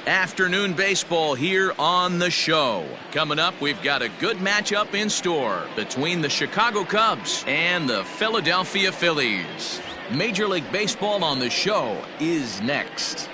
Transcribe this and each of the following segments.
Afternoon baseball here on the show. Coming up, we've got a good matchup in store between the Chicago Cubs and the Philadelphia Phillies. Major League Baseball on the show is next.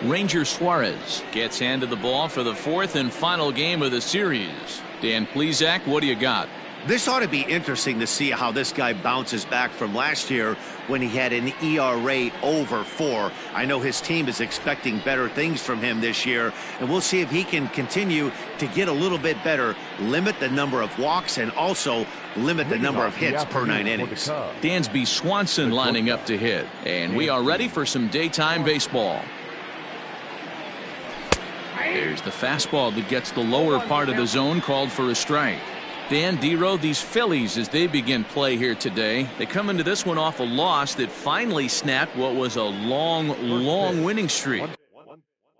Ranger Suarez gets handed the ball for the fourth and final game of the series. Dan Plesac, what do you got? This ought to be interesting to see how this guy bounces back from last year when he had an ERA over 4. I know his team is expecting better things from him this year, and we'll see if he can continue to get a little bit better, limit the number of walks, and also limit the number of hits per 9 innings. Dansby Swanson lining up to hit, and we are ready for some daytime baseball. There's the fastball that gets the lower part of the zone, called for a strike. Dan, D-Row, these Phillies, as they begin play here today, they come into this one off a loss that finally snapped what was a long winning streak.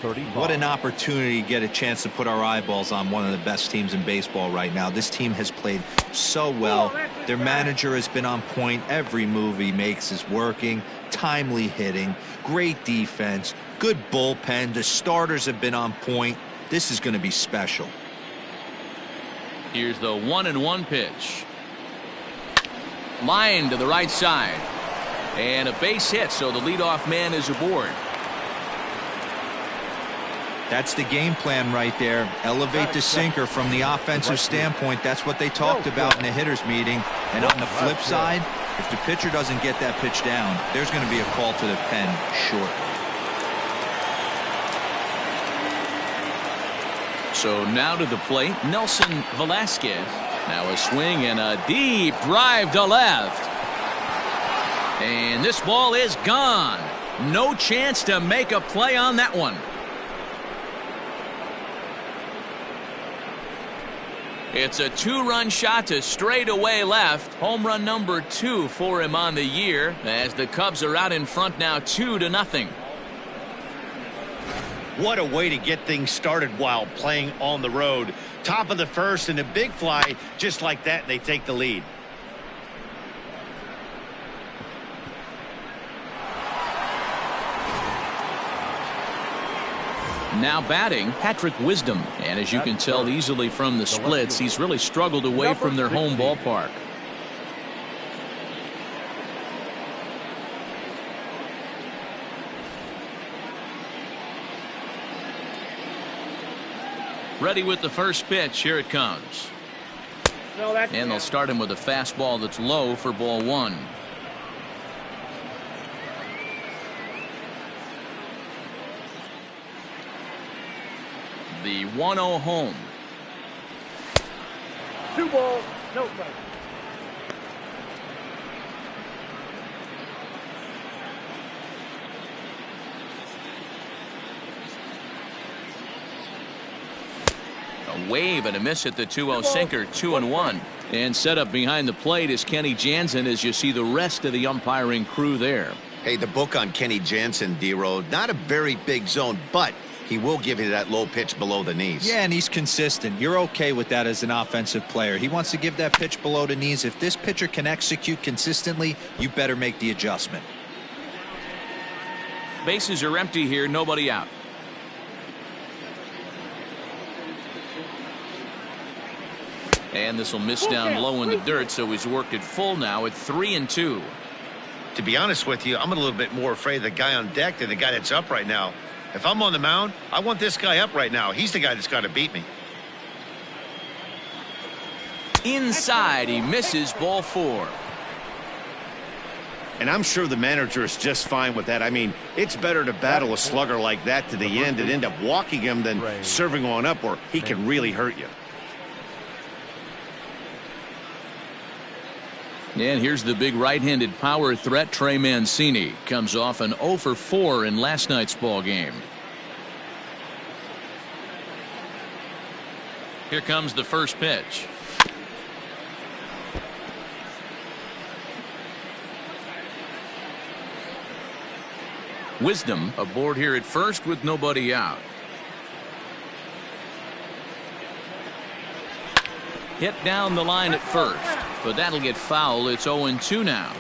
What an opportunity to get a chance to put our eyeballs on one of the best teams in baseball right now. This team has played so well. Their manager has been on point. Every move he makes is working. Timely hitting, great defense, good bullpen. The starters have been on point. This is going to be special. Here's the 1-1 pitch. Line to the right side. And a base hit, so the leadoff man is aboard. That's the game plan right there. Elevate the sinker from the offensive standpoint. That's what they talked about in the hitters meeting. And on the flip side, if the pitcher doesn't get that pitch down, there's going to be a call to the pen shortly. So now to the plate, Nelson Velasquez. Now a swing and a deep drive to left. And this ball is gone. No chance to make a play on that one. It's a 2-run shot to straightaway left. Home run number 2 for him on the year, as the Cubs are out in front now 2-0. What a way to get things started while playing on the road. Top of the first and a big fly just like that, and they take the lead. Now batting, Patrick Wisdom. And as you can tell easily from the splits, he's really struggled away from their home ballpark. Ready with the first pitch. Here it comes. And they'll start him with a fastball that's low for ball 1. The 1-0 home. 2 balls, no strike. A wave and a miss at the 2-0 sinker. 2-1. And set up behind the plate is Kenny Jansen, as you see the rest of the umpiring crew there. Hey, the book on Kenny Jansen, D-Road, not a very big zone, but he will give you that low pitch below the knees. Yeah, and he's consistent. You're okay with that as an offensive player. He wants to give that pitch below the knees. If this pitcher can execute consistently, you better make the adjustment. Bases are empty here, nobody out. And this will miss down low in the dirt, so he's worked it full now at 3-2. To be honest with you, I'm a little bit more afraid of the guy on deck than the guy that's up right now. If I'm on the mound, I want this guy up right now. He's the guy that's got to beat me. Inside, he misses, ball 4. And I'm sure the manager is just fine with that. I mean, it's better to battle a slugger like that to the end and end up walking him than serving on up where he can really hurt you. And here's the big right-handed power threat, Trey Mancini. Comes off an 0 for 4 in last night's ball game. Here comes the first pitch. Wisdom aboard here at first with nobody out. Hit down the line at first. but that'll get fouled. It's 0-2 now.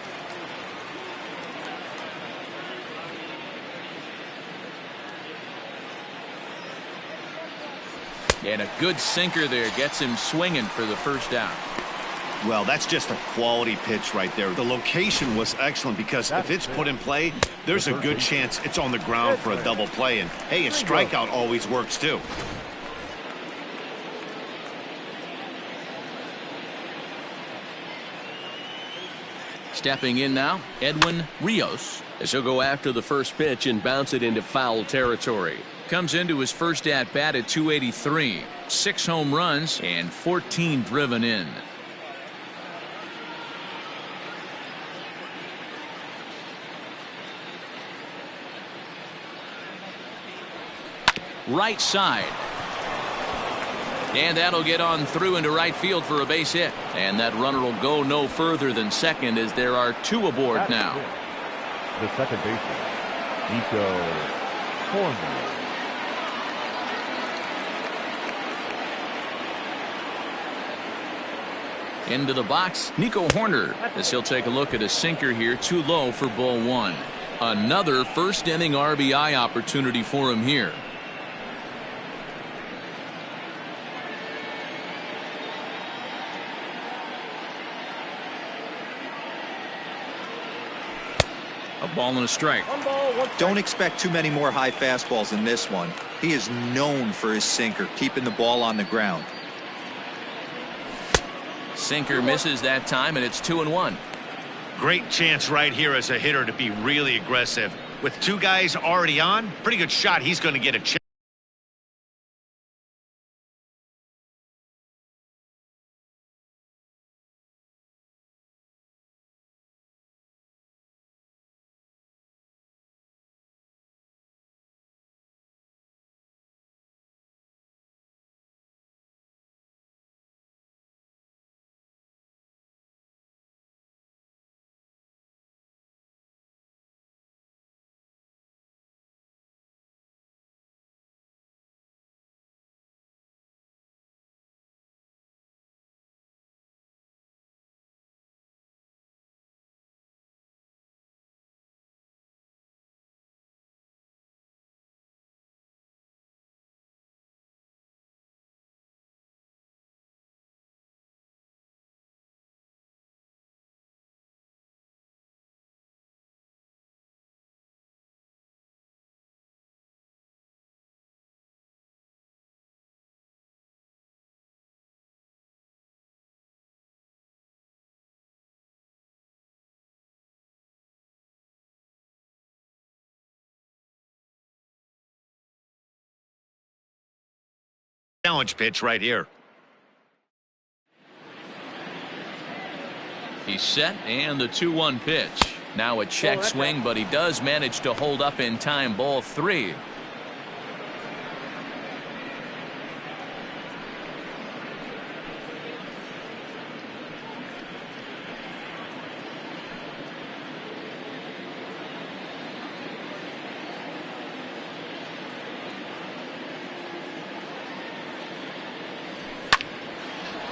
And a good sinker there gets him swinging for the first out. Well, that's just a quality pitch right there. The location was excellent because if it's put in play, there's a good chance it's on the ground for a double play. And hey, a strikeout always works too. Stepping in now, Edwin Rios, as he'll go after the first pitch and bounce it into foul territory. Comes into his first at bat at 283, 6 home runs and 14 driven in. Right side. And that'll get on through into right field for a base hit. And that runner will go no further than second as there are 2 aboard now. The second baseman, Nico Horner. Into the box, Nico Horner, as he'll take a look at a sinker here, too low for ball 1. Another first inning RBI opportunity for him here. A ball and a strike. Don't expect too many more high fastballs in this one. He is known for his sinker, keeping the ball on the ground. Sinker misses that time, and it's 2-1. Great chance right here as a hitter to be really aggressive. With 2 guys already on, pretty good shot. He's going to get a chance. Challenge pitch right here. He's set, and the 2-1 pitch. Now a check swing, but he does manage to hold up in time. Ball 3.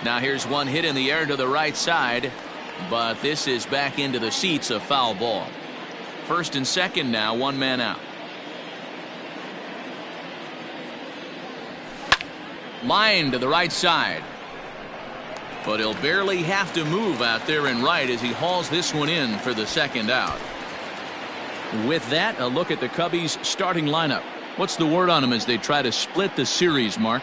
Now here's one hit in the air to the right side, but this is back into the seats, a foul ball. First and second now, 1 man out. Line to the right side, but he'll barely have to move out there in right as he hauls this one in for the second out. With that, a look at the Cubbies starting lineup. What's the word on them as they try to split the series, Mark?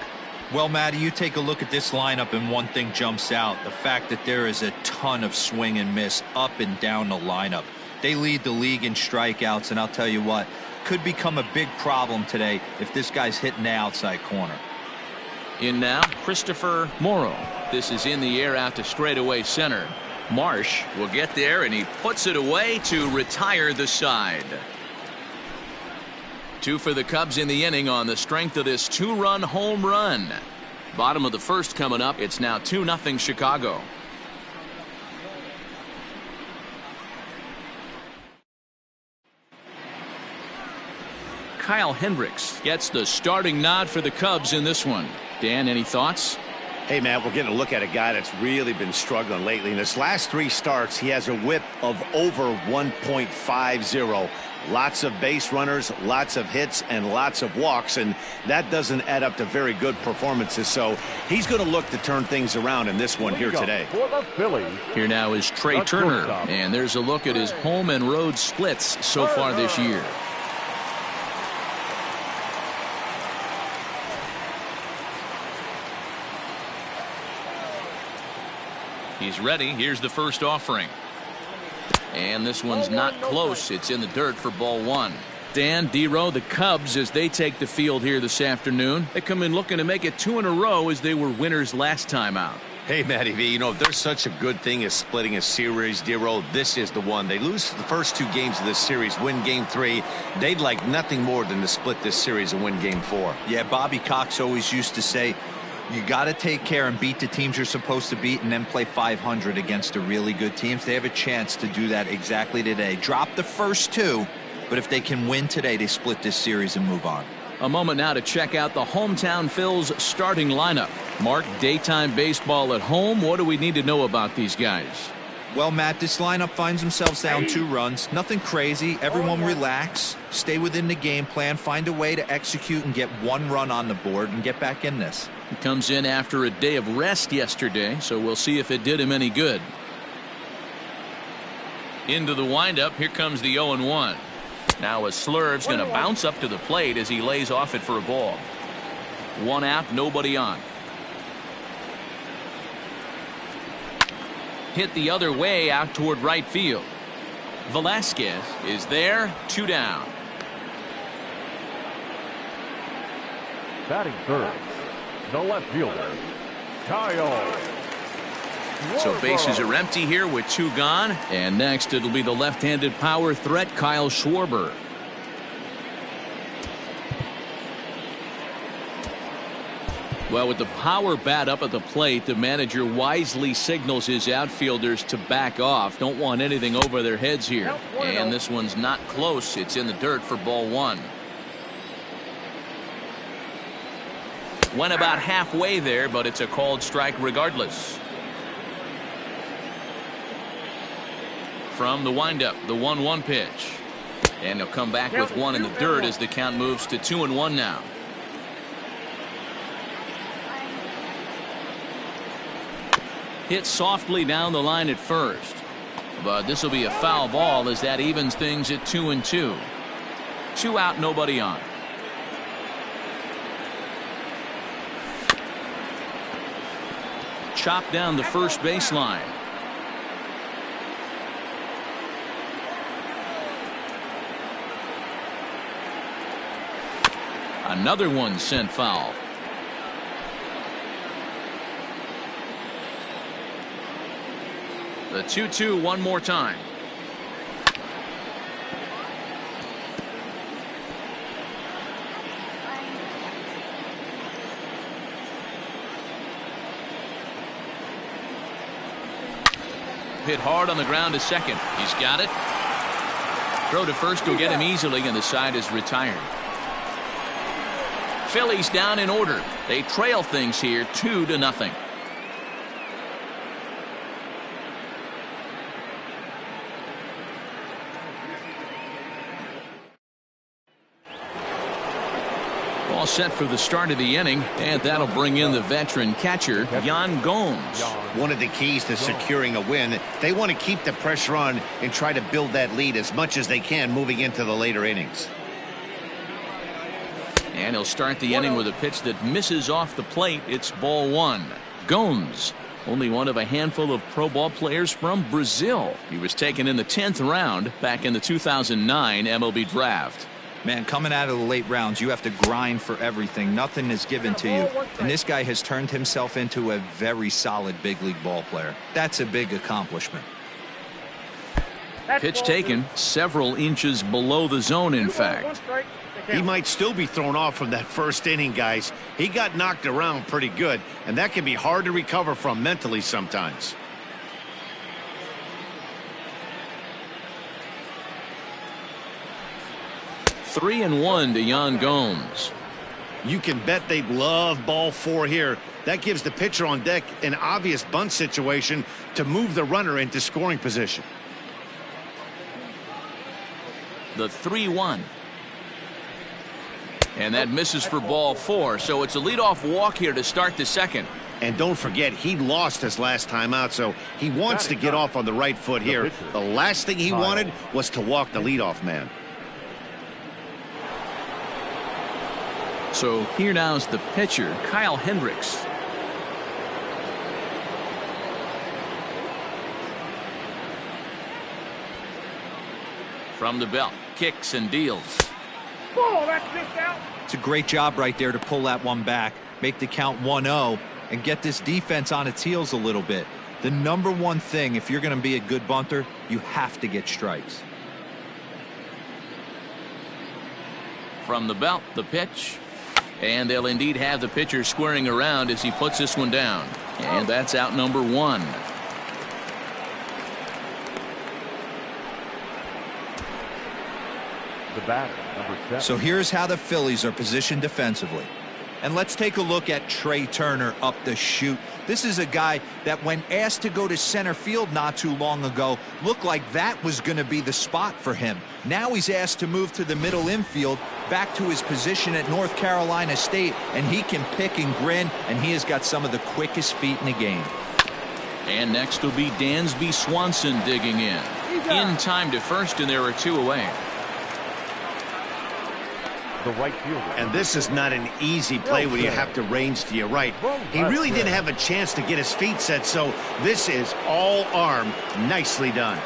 Well, Matty, you take a look at this lineup and one thing jumps out. The fact that there is a ton of swing and miss up and down the lineup. They lead the league in strikeouts, and I'll tell you what, could become a big problem today if this guy's hitting the outside corner. In now, Christopher Morrow. This is in the air out to straightaway center. Marsh will get there, and he puts it away to retire the side. 2 for the Cubs in the inning on the strength of this 2-run home run. Bottom of the first coming up. It's now 2-0 Chicago. Kyle Hendricks gets the starting nod for the Cubs in this one. Dan, any thoughts? Hey, Matt, we're getting a look at a guy that's really been struggling lately. In his last 3 starts, he has a whip of over 1.50. Lots of base runners, lots of hits, and lots of walks, and that doesn't add up to very good performances. So he's going to look to turn things around in this one here today. For the Phillies, Here now is Trey Turner, and there's a look at his home and road splits so far this year. He's ready. Here's the first offering. And this one's not close. It's in the dirt for ball 1. Dan, D-Row, the Cubs, as they take the field here this afternoon, they come in looking to make it 2 in a row as they were winners last time out. Hey, Matty V, you know, if there's such a good thing as splitting a series, D-Row, this is the one. They lose the first 2 games of this series, win game 3. They'd like nothing more than to split this series and win game 4. Yeah, Bobby Cox always used to say, you got to take care and beat the teams you're supposed to beat and then play 500 against the really good teams. They have a chance to do that exactly today. Drop the first 2, but if they can win today, they split this series and move on. A moment now to check out the hometown Phils starting lineup. Mark, daytime baseball at home. What do we need to know about these guys? Well, Matt, this lineup finds themselves down 2 runs. Nothing crazy. Everyone relax. Stay within the game plan. Find a way to execute and get 1 run on the board and get back in this. He comes in after a day of rest yesterday, so we'll see if it did him any good. Into the windup. Here comes the 0-1. Now a Slurve's going to bounce up to the plate as he lays off it for a ball. 1 out, nobody on. Hit the other way out toward right field. Velasquez is there, 2 down. batting third, the left fielder, Kyle. So bases are empty here with 2 gone. And next it'll be the left-handed power threat, Kyle Schwarber. Well, with the power bat up at the plate, the manager wisely signals his outfielders to back off. Don't want anything over their heads here. And this one's not close. It's in the dirt for ball 1. Went about halfway there, but it's a called strike regardless. From the windup, the 1-1 pitch. And he'll come back with 1 in the dirt as the count moves to 2-1 now. Hit softly down the line at first. But this will be a foul ball as that evens things at 2-2. 2 out, nobody on. Chopped down the first baseline. Another one sent foul. The 2-2 one more time. Hit hard on the ground to second. He's got it. Throw to first will get him easily, and the side is retired. Phillies down in order. They trail things here 2-0. All set for the start of the inning, and that'll bring in the veteran catcher, Yan Gomes. One of the keys to securing a win, they want to keep the pressure on and try to build that lead as much as they can moving into the later innings. And he'll start the inning with a pitch that misses off the plate. It's ball 1. Gomes, only one of a handful of pro ball players from Brazil. He was taken in the 10th round back in the 2009 MLB draft. Man, coming out of the late rounds, you have to grind for everything. Nothing is given to you. And this guy has turned himself into a very solid big league ball player. That's a big accomplishment. Pitch taken several inches below the zone, in fact. He might still be thrown off from that first inning, guys. He got knocked around pretty good, and that can be hard to recover from mentally sometimes. Three and 1 to Yan Gomes. You can bet they'd love ball 4 here. That gives the pitcher on deck an obvious bunt situation to move the runner into scoring position. The 3-1. And that misses for ball 4, so it's a leadoff walk here to start the second. And don't forget, he lost his last time out, so he wants to get off on the right foot here. The last thing he wanted was to walk the leadoff man. So here now is the pitcher, Kyle Hendricks. From the belt, kicks and deals. Oh, that's just out. It's a great job right there to pull that one back, make the count 1-0, and get this defense on its heels a little bit. The number one thing, if you're going to be a good bunter, you have to get strikes. From the belt, the pitch. And they'll indeed have the pitcher squaring around as he puts this one down. And that's out number 1. The batter, number 7. So here's how the Phillies are positioned defensively. And let's take a look at Trey Turner up the chute. This is a guy that when asked to go to center field not too long ago, looked like that was going to be the spot for him. Now he's asked to move to the middle infield, back to his position at North Carolina State, and he can pick and grin, and he has got some of the quickest feet in the game. And next will be Dansby Swanson digging in time to first, and there are 2 away. The right fielder. And this is not an easy play when you have to range to your right. He really didn't have a chance to get his feet set, so this is all arm. Nicely done.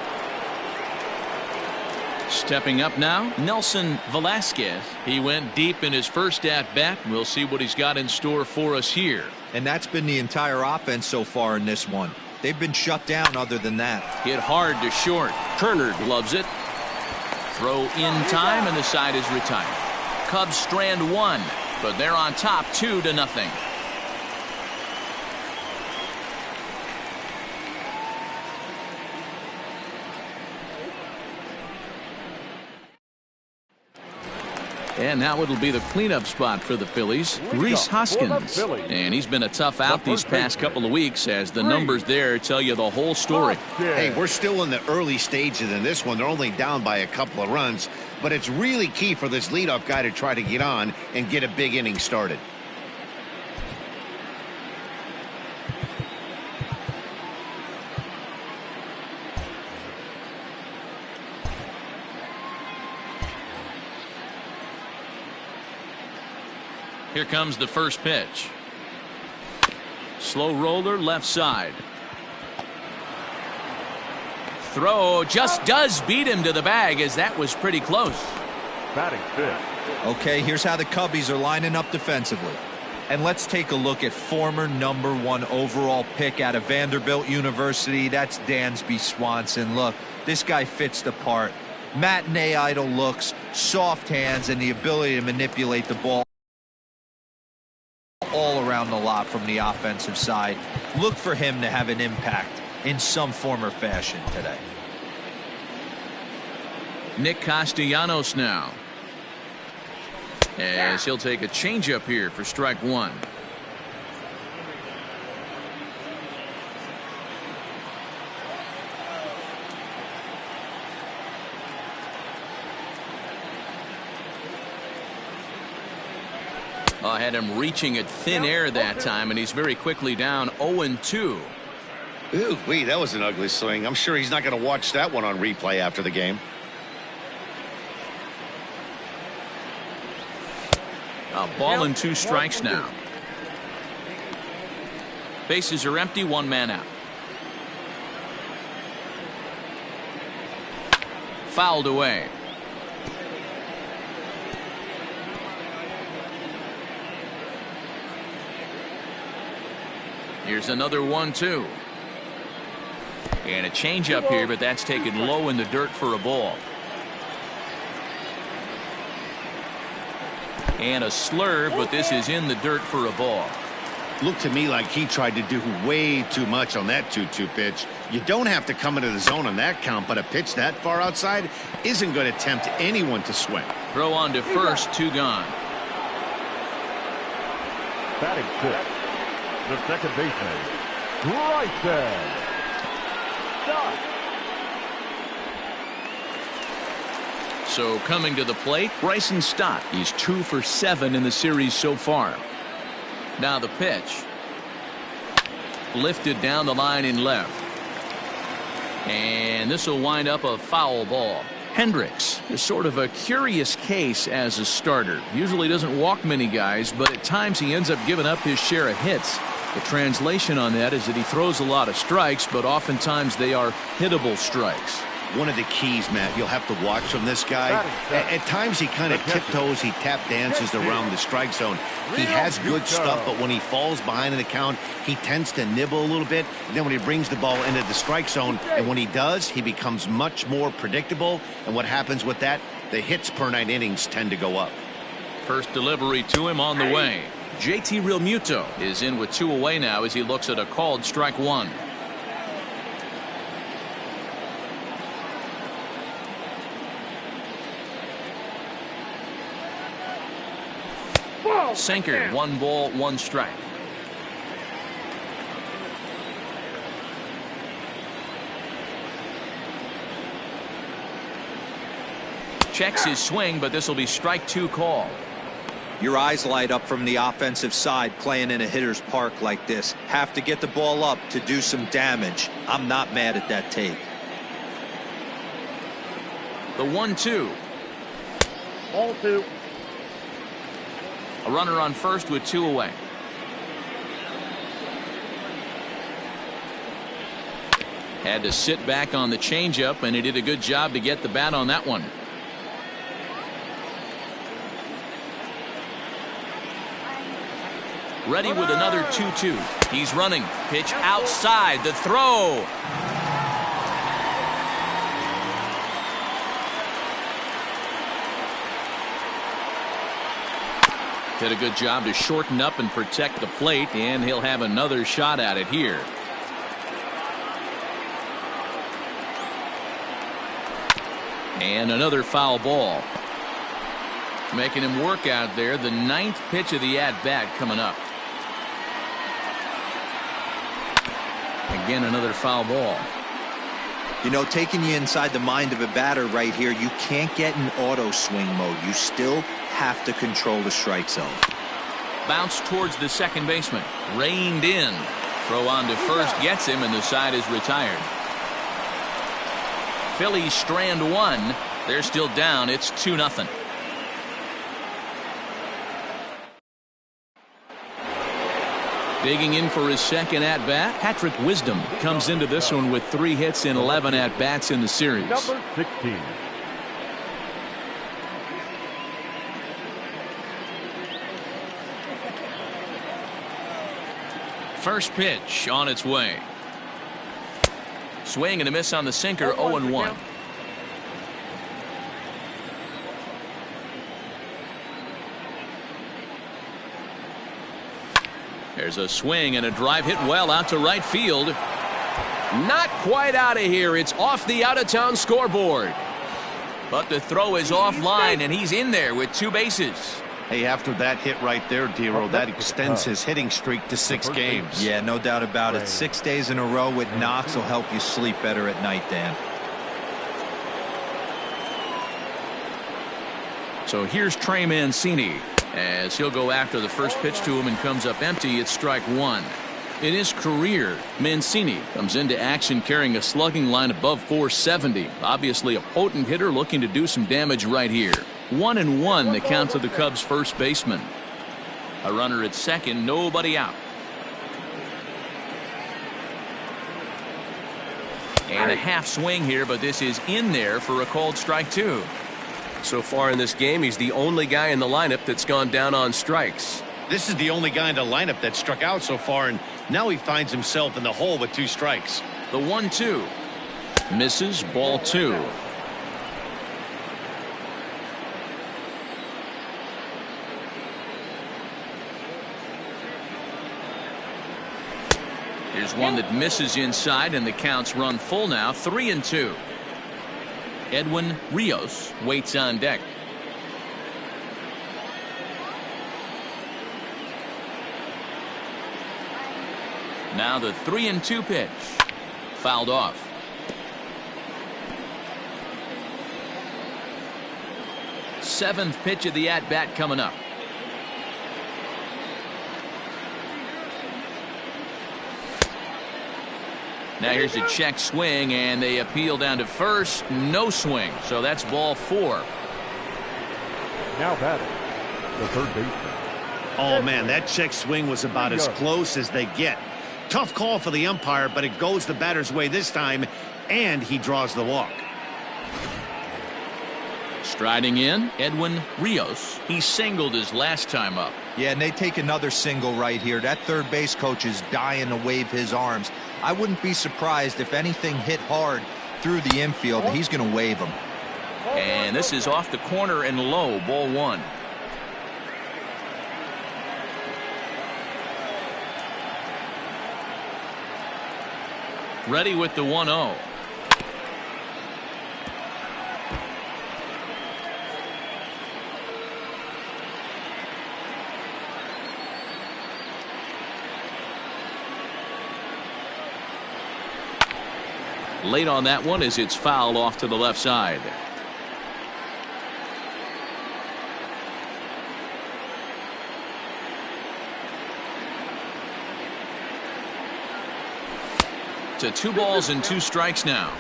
Stepping up now, Nelson Velasquez. He went deep in his first at-bat. We'll see what he's got in store for us here. And that's been the entire offense so far in this one. They've been shut down other than that. Hit hard to short. Turner gloves it. Throw in time, and the side is retired. Cubs strand 1, but they're on top 2-0. And now it'll be the cleanup spot for the Phillies, Rhys Hoskins. And he's been a tough out these past couple of weeks, as the numbers there tell you the whole story. Hey, we're still in the early stages in this one. They're only down by a couple of runs, but it's really key for this leadoff guy to try to get on and get a big inning started. Here comes the first pitch. Slow roller left side. Throw just does beat him to the bag, as that was pretty close. Batting 5th. Okay, here's how the Cubbies are lining up defensively. And let's take a look at former #1 overall pick out of Vanderbilt University. That's Dansby Swanson. Look, this guy fits the part. Matinee idol looks, soft hands, and the ability to manipulate the ball all around the lot from the offensive side. Look for him to have an impact in some form or fashion today. Nick Castellanos now, as he'll take a changeup here for strike 1. I had him reaching at thin air that time, and he's very quickly down 0-2. Ooh, wait, that was an ugly swing. I'm sure he's not going to watch that one on replay after the game. A ball and 2 strikes now. Bases are empty, 1 man out. Fouled away. Here's another 1-2. And a changeup here, but that's taken low in the dirt for a ball. And a slurve, but this is in the dirt for a ball. Looked to me like he tried to do way too much on that 2-2 pitch. You don't have to come into the zone on that count, but a pitch that far outside isn't going to tempt anyone to swing. Throw on to first, 2 gone. Batting fifth, the second baseman, Suarez. So coming to the plate, Bryson Stott. He's 2 for 7 in the series so far. Now the pitch. Lifted down the line in left. And this will wind up a foul ball. Hendricks is sort of a curious case as a starter. Usually doesn't walk many guys, but at times he ends up giving up his share of hits. The translation on that is that he throws a lot of strikes, but oftentimes they are hittable strikes. One of the keys, Matt, you'll have to watch from this guy. At times he kind of tiptoes, he tap dances around the strike zone. He has good stuff, but when he falls behind in the count, he tends to nibble a little bit. And then when he brings the ball into the strike zone, and when he does, he becomes much more predictable. And what happens with that? The hits per 9 innings tend to go up. First delivery to him on the way. JT Realmuto is in with 2 away now as he looks at a called strike 1. Sinker, 1 ball, 1 strike. Checks his swing, but this will be strike 2 call. Your eyes light up from the offensive side playing in a hitter's park like this. Have to get the ball up to do some damage. I'm not mad at that take. The 1-2. Ball 2. A runner on first with 2 away. Had to sit back on the changeup, and he did a good job to get the bat on that one. Ready with another 2-2. He's running. Pitch outside. The throw. Did a good job to shorten up and protect the plate, and he'll have another shot at it here. And another foul ball. Making him work out there. The 9th pitch of the at-bat coming up. Again, another foul ball. You know, taking you inside the mind of a batter right here, you can't get in auto swing mode. You still have to control the strike zone. Bounce towards the second baseman. Reined in. Throw on to first gets him, and the side is retired. Phillies strand 1. They're still down. It's 2-0. Digging in for his second at-bat, Patrick Wisdom comes into this one with 3 hits in 11 at-bats in the series. Number 16. First pitch on its way. Swing and a miss on the sinker, 0-1. There's a swing and a drive hit well out to right field. Not quite out of here. It's off the out-of-town scoreboard. But the throw is offline, and he's in there with 2 bases. Hey, after that hit right there, Dero, that extends his hitting streak to 6 games. Yeah, no doubt about it. 6 days in a row with knocks will help you sleep better at night, Dan. So here's Trey Mancini as he'll go after the first pitch to him and comes up empty. It's strike 1. In his career, Mancini comes into action carrying a slugging line above 470. Obviously a potent hitter looking to do some damage right here. 1-1 the count to the Cubs first baseman. A runner at second, nobody out. And a half swing here, but this is in there for a called strike 2. So far in this game, he's the only guy in the lineup that's gone down on strikes. This is the only guy in the lineup that struck out so far, and now he finds himself in the hole with 2 strikes. The 1-2. Misses, ball 2. Here's one that misses inside, and the counts run full now, 3-2. Edwin Rios waits on deck. Now the 3-2 pitch. Fouled off. Seventh pitch of the at-bat coming up. Now here's a check swing, and they appeal down to first. No swing, so that's ball 4. Now batting, the third baseman. Oh, man, that check swing was about as close as they get. Tough call for the umpire, but it goes the batter's way this time, and he draws the walk. Striding in, Edwin Rios. He singled his last time up. Yeah, and they take another single right here. That third base coach is dying to wave his arms. I wouldn't be surprised if anything hit hard through the infield. He's going to wave them. And this is off the corner and low, ball 1. Ready with the 1-0. Late on that one as it's fouled off to the left side. To 2 balls and 2 strikes now.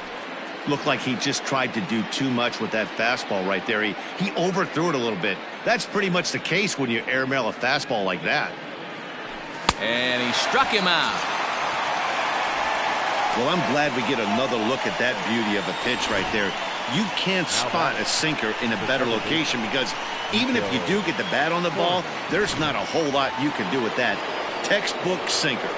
Looked like he just tried to do too much with that fastball right there. He overthrew it a little bit. That's pretty much the case when you airmail a fastball like that. And he struck him out. Well, I'm glad we get another look at that beauty of a pitch right there. You can't spot a sinker in a better location because even if you do get the bat on the ball, there's not a whole lot you can do with that. Textbook sinker.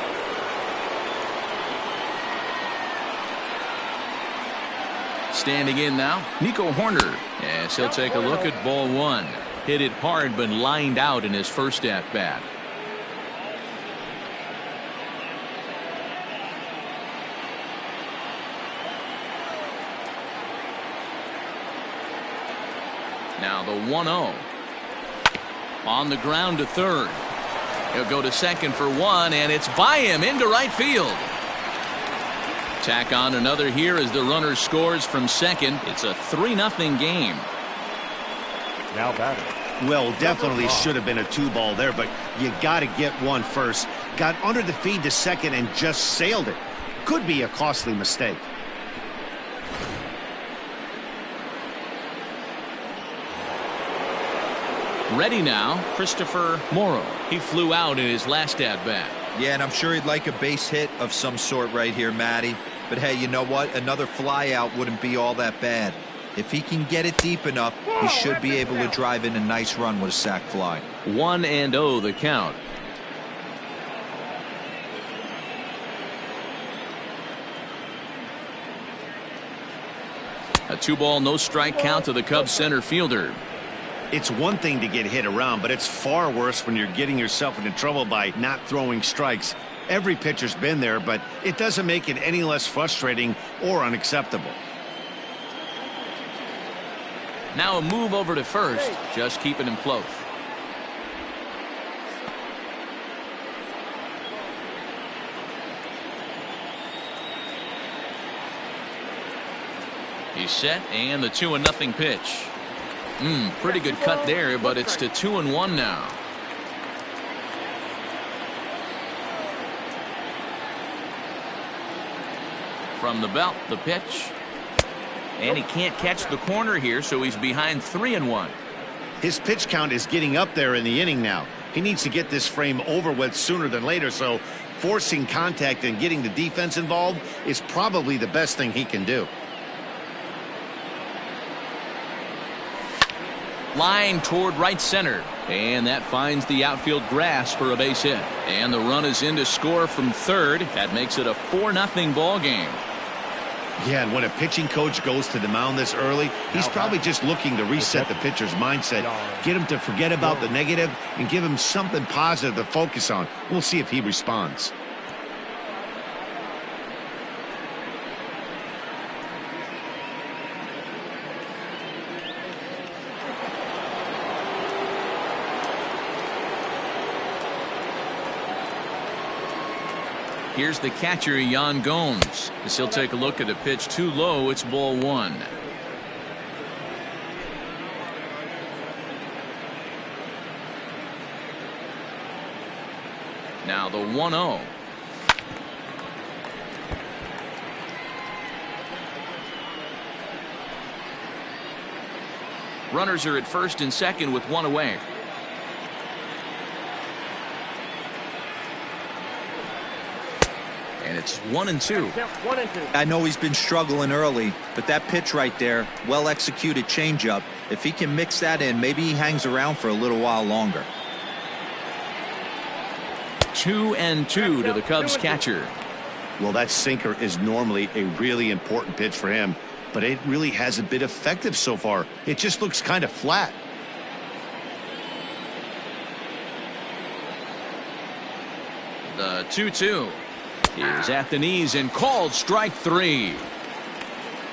Standing in now, Nico Horner. Yes, he'll take a look at ball 1. Hit it hard but lined out in his first at bat. Now the 1-0. On the ground to third. He'll go to second for 1, and it's by him into right field. Tack on another here as the runner scores from second. It's a 3-0 game. Now batting. Well, definitely should have been a 2-ball there, but you got to get one first. Got under the feed to second and just sailed it. Could be a costly mistake. Ready now, Christopher Morrow. He flew out in his last at-bat. Yeah, and I'm sure he'd like a base hit of some sort right here, Matty. But hey, you know what? Another fly out wouldn't be all that bad. If he can get it deep enough, he should be able to drive in a nice run with a sac fly. 1-0 the count. A 2-ball, no strike count to the Cubs center fielder. It's one thing to get hit around, but it's far worse when you're getting yourself into trouble by not throwing strikes. Every pitcher's been there, but it doesn't make it any less frustrating or unacceptable. Now a move over to first, just keeping him close. He's set, and the 2-0 pitch. Pretty good cut there, but it's to 2-1 now. From the belt, the pitch. And he can't catch the corner here, so he's behind 3-1. His pitch count is getting up there in the inning now. He needs to get this frame over with sooner than later, so forcing contact and getting the defense involved is probably the best thing he can do. Line toward right center, and that finds the outfield grass for a base hit. And the run is in to score from third. That makes it a 4-0 ball game. Yeah, and when a pitching coach goes to the mound this early, he's probably just looking to reset the pitcher's mindset, get him to forget about the negative, and give him something positive to focus on. We'll see if he responds. Here's the catcher, Yan Gomes. As he'll take a look at a pitch too low. It's ball one. Now the 1-0. Runners are at first and second with one away. And it's 1-2. I know he's been struggling early, but that pitch right there, well executed changeup. If he can mix that in, maybe he hangs around for a little while longer. 2-2 to the Cubs catcher. Well, that sinker is normally a really important pitch for him, but it really hasn't been effective so far. It just looks kind of flat. The 2-2 is at the knees and called strike three.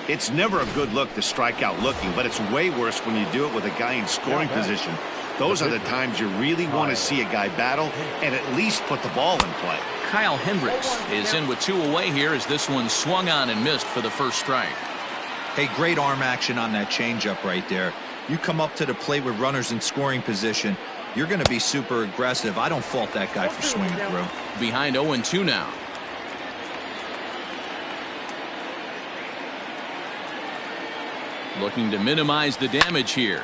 It's never a good look to strike out looking, but it's way worse when you do it with a guy in scoring position. Those are the times you really want to see a guy battle and at least put the ball in play. Kyle Hendricks is in with two away here as this one swung on and missed for the first strike. Hey, great arm action on that changeup right there. You come up to the plate with runners in scoring position, you're going to be super aggressive. I don't fault that guy for swinging through. Behind 0-2 now. Looking to minimize the damage here.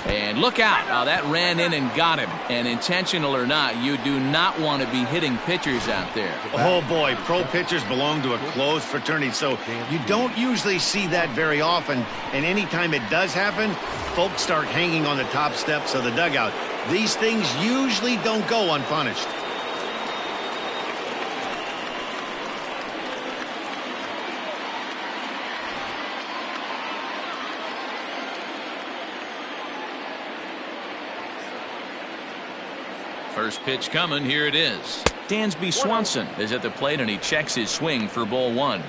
And look out. Now that ran in and got him. And intentional or not, you do not want to be hitting pitchers out there. Oh boy, pro pitchers belong to a closed fraternity, so you don't usually see that very often. And anytime it does happen, folks start hanging on the top steps of the dugout. These things usually don't go unpunished. First pitch coming. Here it is. Dansby Swanson is at the plate and he checks his swing for ball one.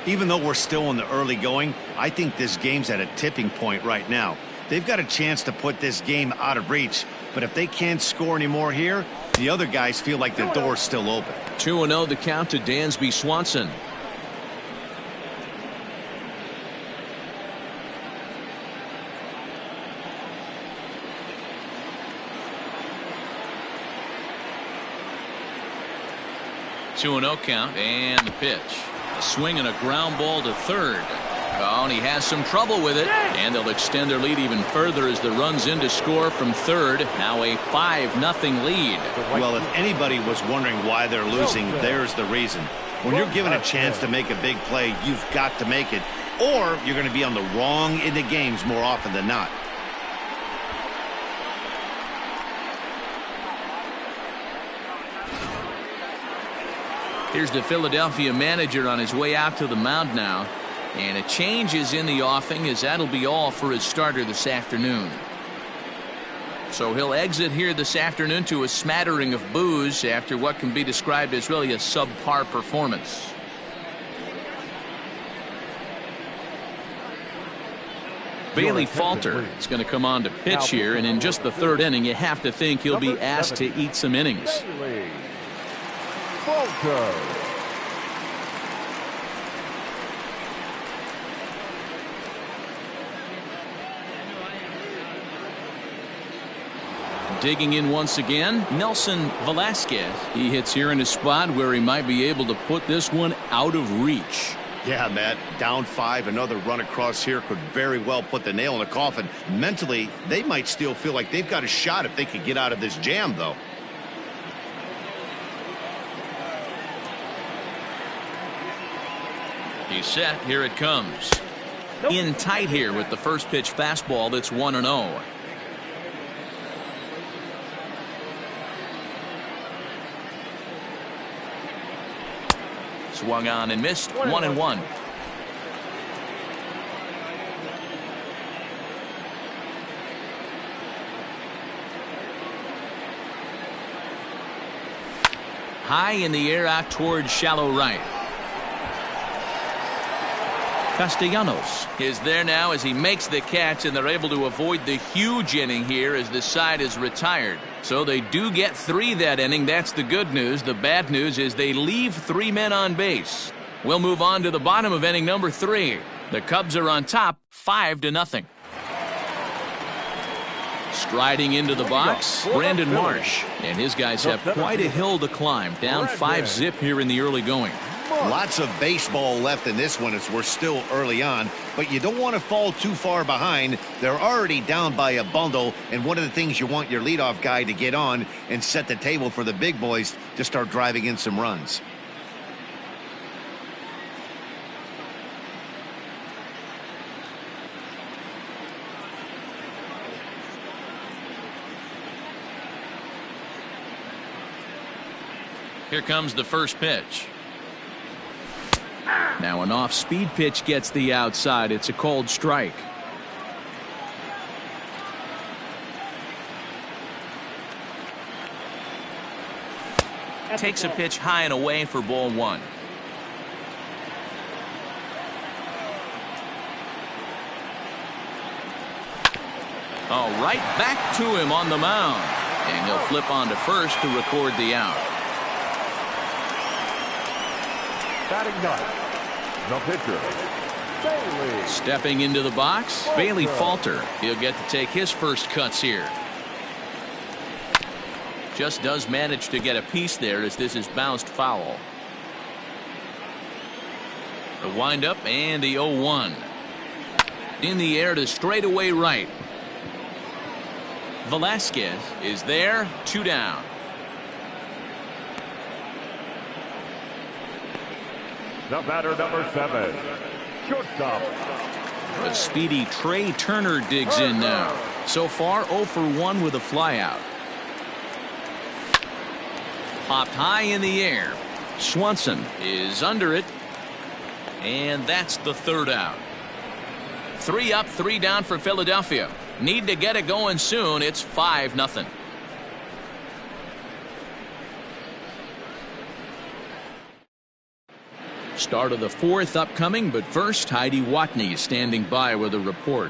Even though we're still in the early going, I think this game's at a tipping point right now. They've got a chance to put this game out of reach, but if they can't score anymore here, the other guys feel like the door's still open. 2-0 the count to Dansby Swanson. Two and 0 count and the pitch. A swing and a ground ball to third. Oh, and he has some trouble with it. And they'll extend their lead even further as the runs in to score from third. Now a 5-0 lead. Well, if anybody was wondering why they're losing, there's the reason. When you're given a chance to make a big play, you've got to make it, or you're going to be on the wrong end of games more often than not. Here's the Philadelphia manager on his way out to the mound now. And a change is in the offing as that'll be all for his starter this afternoon. So he'll exit here this afternoon to a smattering of boos after what can be described as really a subpar performance. Bailey Falter is going to come on to pitch here, and in just the third inning you have to think he'll be asked to eat some innings. Digging in once again, Nelson Velasquez. He hits here in a spot where he might be able to put this one out of reach. Yeah, Matt, down 5, another run across here could very well put the nail in the coffin. Mentally, they might still feel like they've got a shot if they could get out of this jam, though. He's set. Here it comes. In tight here with the first pitch fastball that's 1-0. Swung on and missed. 1-1. high in the air out towards shallow right. Castellanos is there now as he makes the catch, and they're able to avoid the huge inning here as the side is retired. So they do get 3 that inning. That's the good news. The bad news is they leave 3 men on base. We'll move on to the bottom of inning number 3. The Cubs are on top 5-0. Striding into the box, Brandon Marsh, and his guys have quite a hill to climb. Down 5-0 here in the early going. Lots of baseball left in this one as we're still early on, but you don't want to fall too far behind. They're already down by a bundle, and one of the things you want your leadoff guy to get on and set the table for the big boys to start driving in some runs. Here comes the first pitch. Now an off-speed pitch gets the outside. It's a called strike. Takes a pitch high and away for ball 1. Oh, right back to him on the mound. And he'll flip on to first to record the out. Batting ninth, the pitcher, Bailey. Stepping into the box, Bailey Falter. He'll get to take his first cuts here. Just does manage to get a piece there as this is bounced foul. The windup and the 0-1. In the air to straightaway right. Velasquez is there, 2 down. The batter, number 7, shortstop. A speedy Trey Turner digs in now. So far 0 for 1 with a flyout. Popped high in the air. Swanson is under it. And that's the 3rd out. 3 up, 3 down for Philadelphia. Need to get it going soon. It's 5-0. Start of the 4th upcoming, but first Heidi Watney standing by with a report.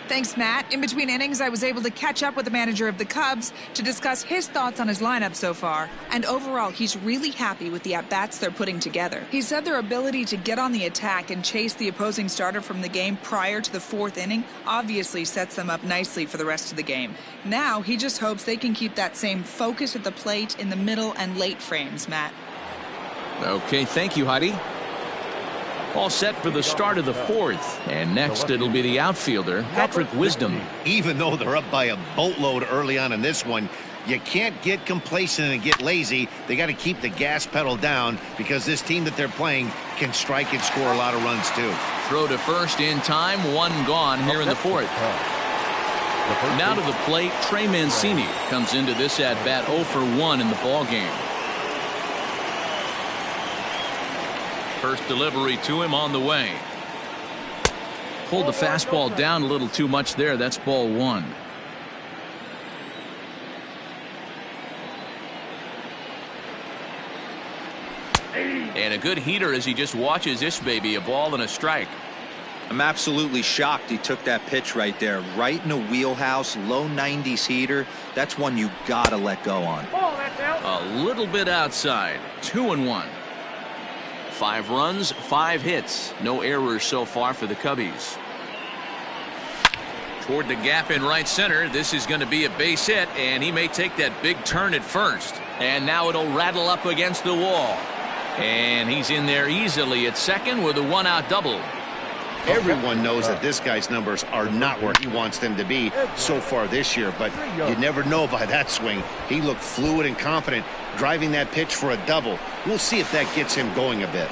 Thanks, Matt. In between innings, I was able to catch up with the manager of the Cubs to discuss his thoughts on his lineup so far. And overall, he's really happy with the at-bats they're putting together. He said their ability to get on the attack and chase the opposing starter from the game prior to the 4th inning obviously sets them up nicely for the rest of the game. Now, he just hopes they can keep that same focus at the plate in the middle and late frames, Matt. Okay, thank you, Heidi. All set for the start of the 4th. And next it'll be the outfielder, Patrick Wisdom. Even though they're up by a boatload early on in this one, you can't get complacent and get lazy. They got to keep the gas pedal down because this team that they're playing can strike and score a lot of runs too. Throw to first in time, 1 gone here in the 4th. Now to the plate, Trey Mancini comes into this at-bat 0 for 1 in the ballgame. First delivery to him on the way. Pulled the fastball down a little too much there. That's ball 1. And a good heater as he just watches this baby, a ball and a strike. I'm absolutely shocked he took that pitch right there, right in a wheelhouse, low 90s heater. That's one you gotta let go on. A little bit outside. 2-1. 5 runs, 5 hits. No errors so far for the Cubbies. Toward the gap in right center. This is going to be a base hit, and he may take that big turn at first. And now it'll rattle up against the wall. And he's in there easily at second with a 1-out double. Everyone knows that this guy's numbers are not where he wants them to be so far this year, but you never know by that swing. He looked fluid and confident driving that pitch for a double. We'll see if that gets him going a bit.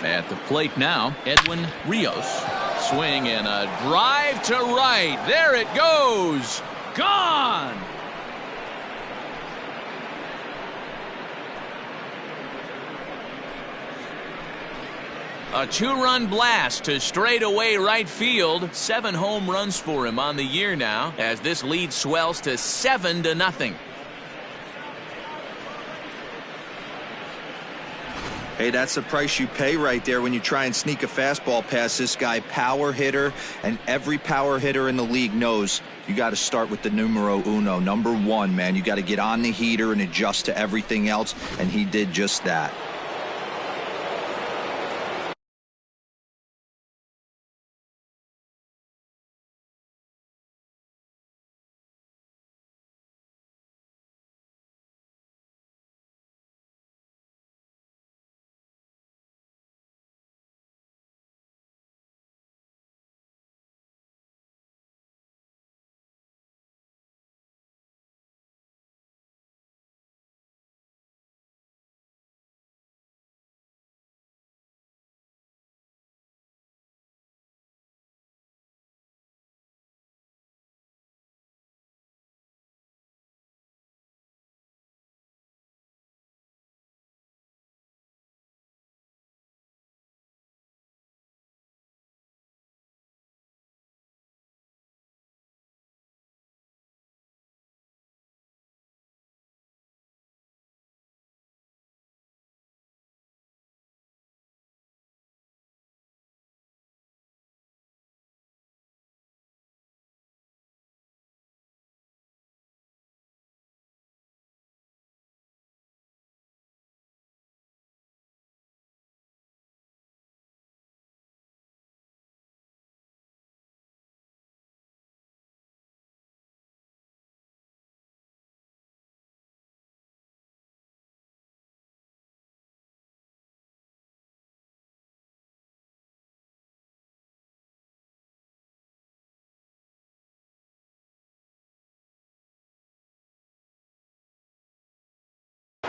At the plate now, Edwin Rios. Swing and a drive to right. There it goes. Gone. A two-run blast to straightaway right field. 7 home runs for him on the year now, as this lead swells to 7-0. Hey, that's the price you pay right there when you try and sneak a fastball past this guy. Power hitter, and every power hitter in the league knows you got to start with the numero uno, number 1, man. You got to get on the heater and adjust to everything else, and he did just that.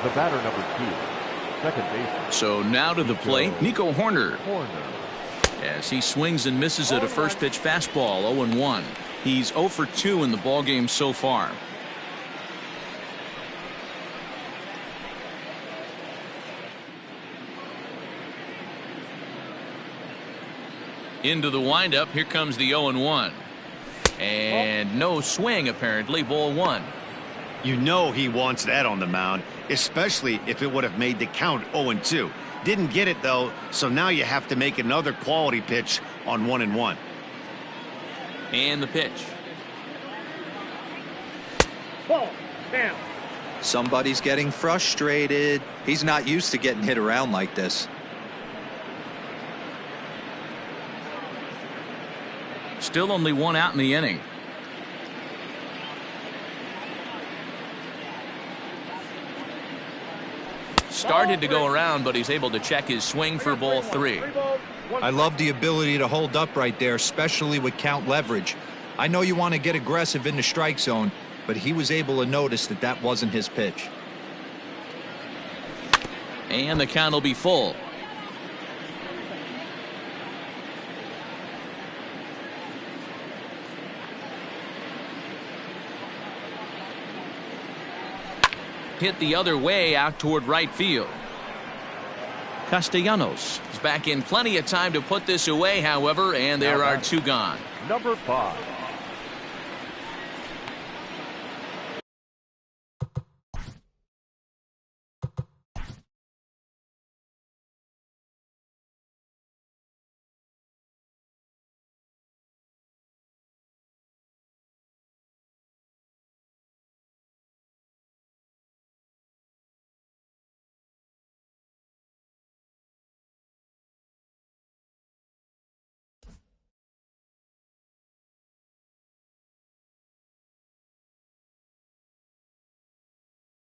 The batter, number 2, second baseman. So now to the plate, Nico Horner. As he swings and misses at a first pitch fastball, 0-1. He's 0 for 2 in the ballgame so far. Into the windup, here comes the 0-1. And no swing apparently, ball 1. You know he wants that on the mound, especially if it would have made the count 0-2. Didn't get it though, so now you have to make another quality pitch on 1-1. And the pitch. Ball. Down. Somebody's getting frustrated. He's not used to getting hit around like this. Still only 1 out in the inning. Started to go around, but he's able to check his swing for ball 3. I love the ability to hold up right there, especially with count leverage. I know you want to get aggressive in the strike zone, but he was able to notice that that wasn't his pitch. And the count will be full. Hit the other way out toward right field. Castellanos is back in plenty of time to put this away, however, and there are 2 gone. Number 5.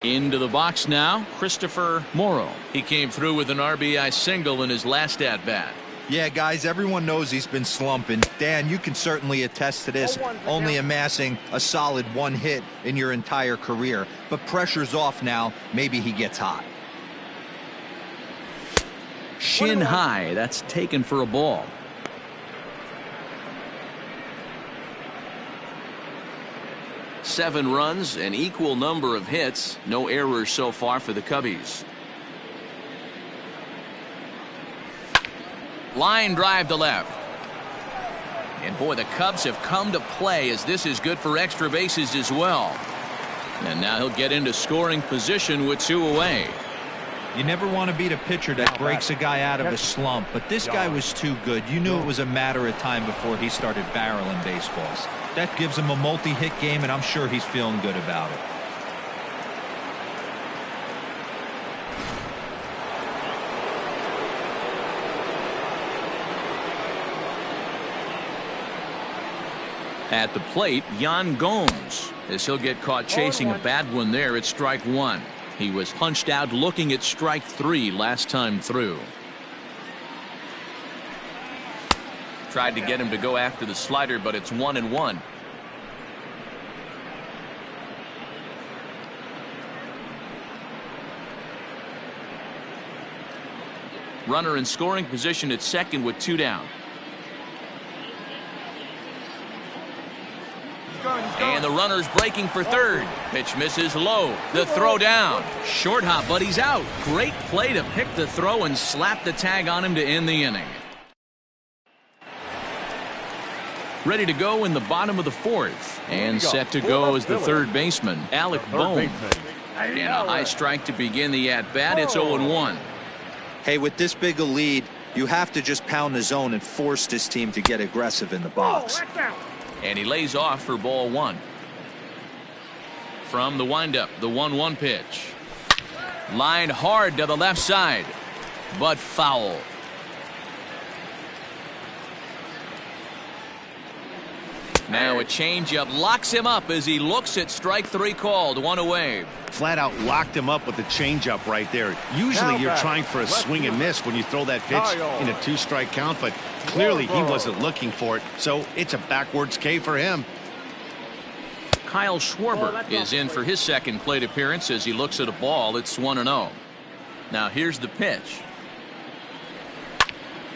Into the box now, Christopher Morrow. He came through with an RBI single in his last at-bat. Yeah, guys, everyone knows he's been slumping. Dan, you can certainly attest to this, only amassing a solid 1 hit in your entire career. But pressure's off now. Maybe he gets hot. Shin high, that's taken for a ball. Seven runs, an equal number of hits, no errors so far for the Cubbies. Line drive to left. And boy, the Cubs have come to play, as this is good for extra bases as well. And now he'll get into scoring position with 2 away. You never want to beat a pitcher that breaks a guy out of a slump, but this guy was too good. You knew it was a matter of time before he started barreling baseballs. That gives him a multi-hit game, and I'm sure he's feeling good about it. At the plate, Yan Gomes, as he'll get caught chasing a bad one there at strike 1. He was punched out looking at strike 3 last time through. Tried to get him to go after the slider, but it's 1-1. Runner in scoring position at second with 2 down. And the runner's breaking for third. Pitch misses low. The throw down. Short hop, but he's out. Great play to pick the throw and slap the tag on him to end the inning. Ready to go in the bottom of the 4th. And set to go as the third baseman, Alec Bohm. And a high strike to begin the at-bat. It's 0-1. Hey, with this big a lead, you have to just pound the zone and force this team to get aggressive in the box. And he lays off for ball 1. From the windup, the 1-1 pitch. Lined hard to the left side, but foul. Now a changeup locks him up as he looks at strike 3 called. 1 away. Flat out locked him up with the changeup right there. Usually you're trying for a swing and miss when you throw that pitch in a 2-strike count, but clearly he wasn't looking for it, so it's a backwards K for him. Kyle Schwarber is in for his second plate appearance as he looks at a ball. It's 1-0. Now here's the pitch.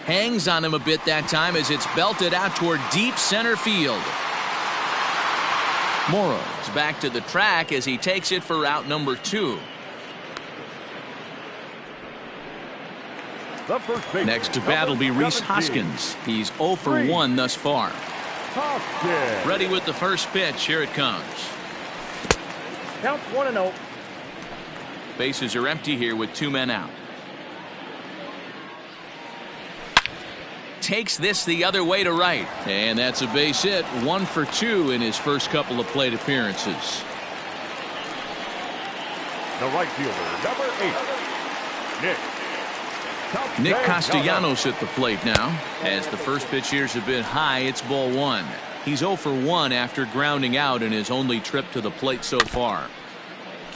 Hangs on him a bit that time as it's belted out toward deep center field. Morrow's back to the track as he takes it for out number 2. Next to bat will be Rhys Hoskins. He's 0 for 1 thus far. Ready with the first pitch. Here it comes. Count 1-0. Bases are empty here with 2 men out. Takes this the other way to right, and that's a base hit. 1 for 2 in his first couple of plate appearances. The right fielder, number 8, Nick Castellanos at the plate now. As the first pitch here's a bit high, it's ball 1. He's 0 for 1 after grounding out in his only trip to the plate so far.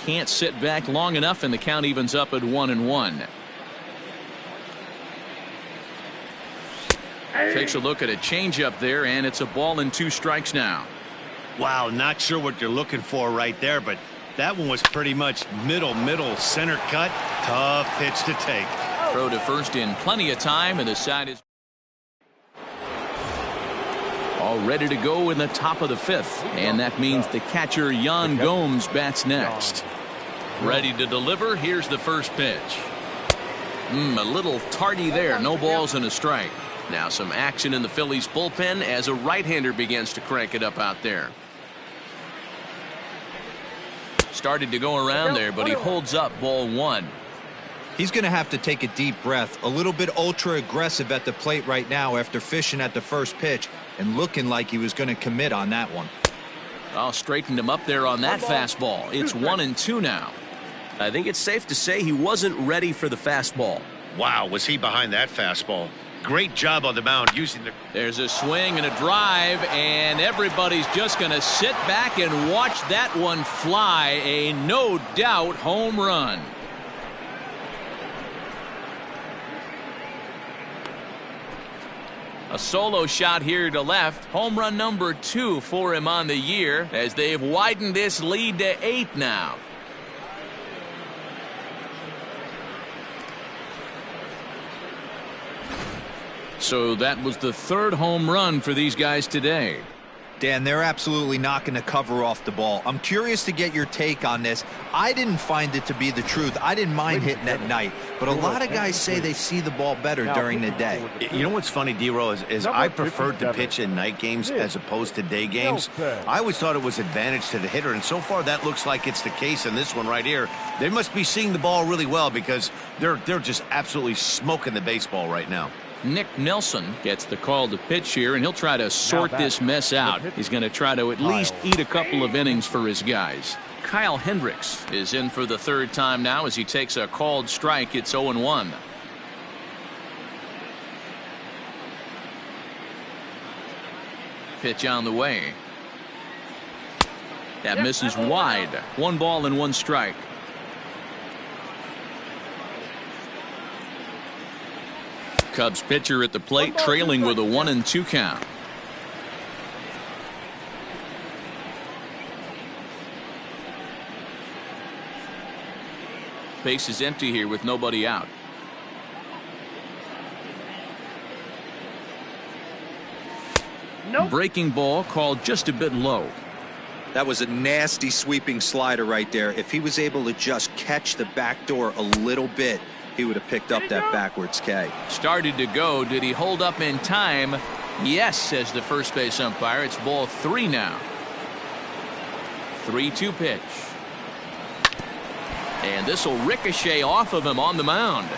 Can't sit back long enough, and the count evens up at 1-1. Takes a look at a changeup there, and it's a ball and 2 strikes now. Wow, not sure what you're looking for right there, but that one was pretty much middle center cut. Tough pitch to take. Throw to first in plenty of time, and the side is all ready to go in the top of the 5th, and that means the catcher Yan Gomes bats next. Ready to deliver. Here's the first pitch. A little tardy there. No balls and a strike. Now some action in the Phillies bullpen as a right-hander begins to crank it up out there. Started to go around there, but he holds up ball 1. He's going to have to take a deep breath. A little bit ultra aggressive at the plate right now after fishing at the first pitch and looking like he was going to commit on that one. Oh, straightened him up there on that fastball. It's 1-2 now. I think it's safe to say he wasn't ready for the fastball. Wow, was he behind that fastball? Great job on the mound using the... There's a swing and a drive, and everybody's just going to sit back and watch that one fly. A no doubt home run. A solo shot here to left. Home run number 2 for him on the year as they've widened this lead to 8 now. So that was the 3rd home run for these guys today. Dan, they're absolutely not going to cover off the ball. I'm curious to get your take on this. I didn't find it to be the truth. I didn't mind hitting at night, but a lot of guys say they see the ball better during the day. You know what's funny, D-Row, is I preferred to pitch in night games as opposed to day games. I always thought it was advantage to the hitter, and so far that looks like it's the case in this one right here. They must be seeing the ball really well because they're just absolutely smoking the baseball right now. Nick Nelson gets the call to pitch here, and he'll try to sort this mess out. He's going to try to at least eat a couple of innings for his guys. Kyle Hendricks is in for the third time now as he takes a called strike. It's 0-1. Pitch on the way. That misses wide. 1 ball and 1 strike. Cubs pitcher at the plate, trailing with a 1-2 count. Base is empty here with nobody out. Breaking ball called just a bit low. That was a nasty sweeping slider right there. If he was able to just catch the back door a little bit, he would have picked up that backwards K. Started to go. Did he hold up in time? Yes, says the first base umpire. It's ball 3 now. 3-2 pitch. And this will ricochet off of him on the mound.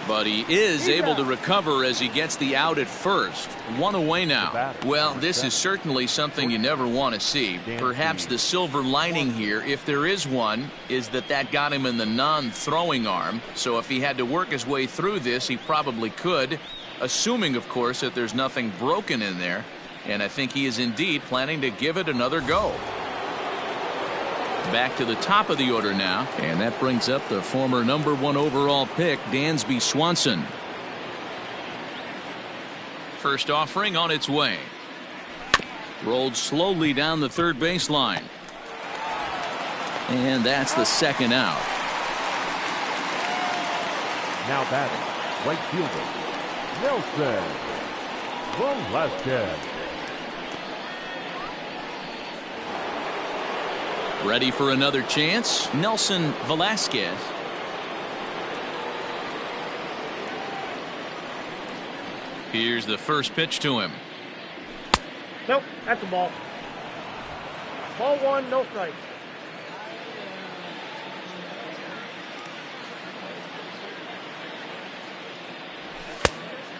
But he is able to recover as he gets the out at first. 1 away now. Well, this is certainly something you never want to see. Perhaps the silver lining here, if there is one, is that got him in the non-throwing arm. So if he had to work his way through this, he probably could, assuming, of course, that there's nothing broken in there. And I think he is indeed planning to give it another go. Back to the top of the order now, and that brings up the former #1 overall pick, Dansby Swanson. First offering on its way. Rolled slowly down the third baseline. And that's the second out. Now batting, right fielder, Nelson Velasquez. Ready for another chance, Nelson Velasquez. Here's the first pitch to him. Nope, that's a ball. Ball 1, no strike.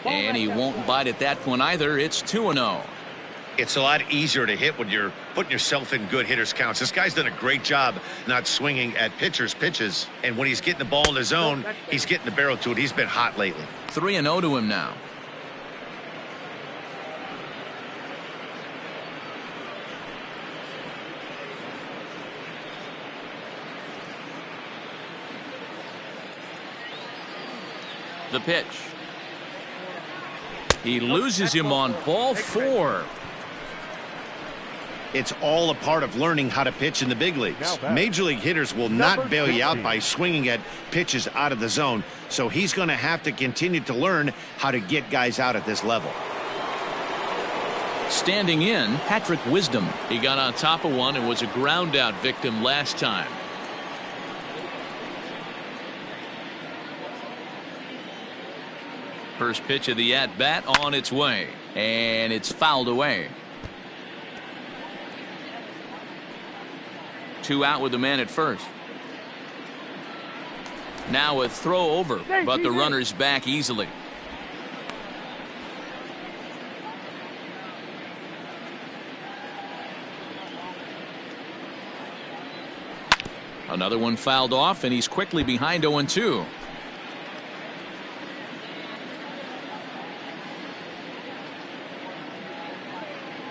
And he won't bite at that one either. It's 2-0. It's a lot easier to hit when you're putting yourself in good hitters counts. This guy's done a great job not swinging at pitchers' pitches. And when he's getting the ball in the zone, he's getting the barrel to it. He's been hot lately. 3-0 to him now. The pitch. He loses him on ball 4. It's all a part of learning how to pitch in the big leagues. Major league hitters will not bail you out by swinging at pitches out of the zone. So he's going to have to continue to learn how to get guys out at this level. Standing in, Patrick Wisdom. He got on top of one and was a ground out victim last time. First pitch of the at-bat on its way, and it's fouled away. 2 out with the man at first. Now a throw over, but the runner's back easily. Another one fouled off, and he's quickly behind 0-2.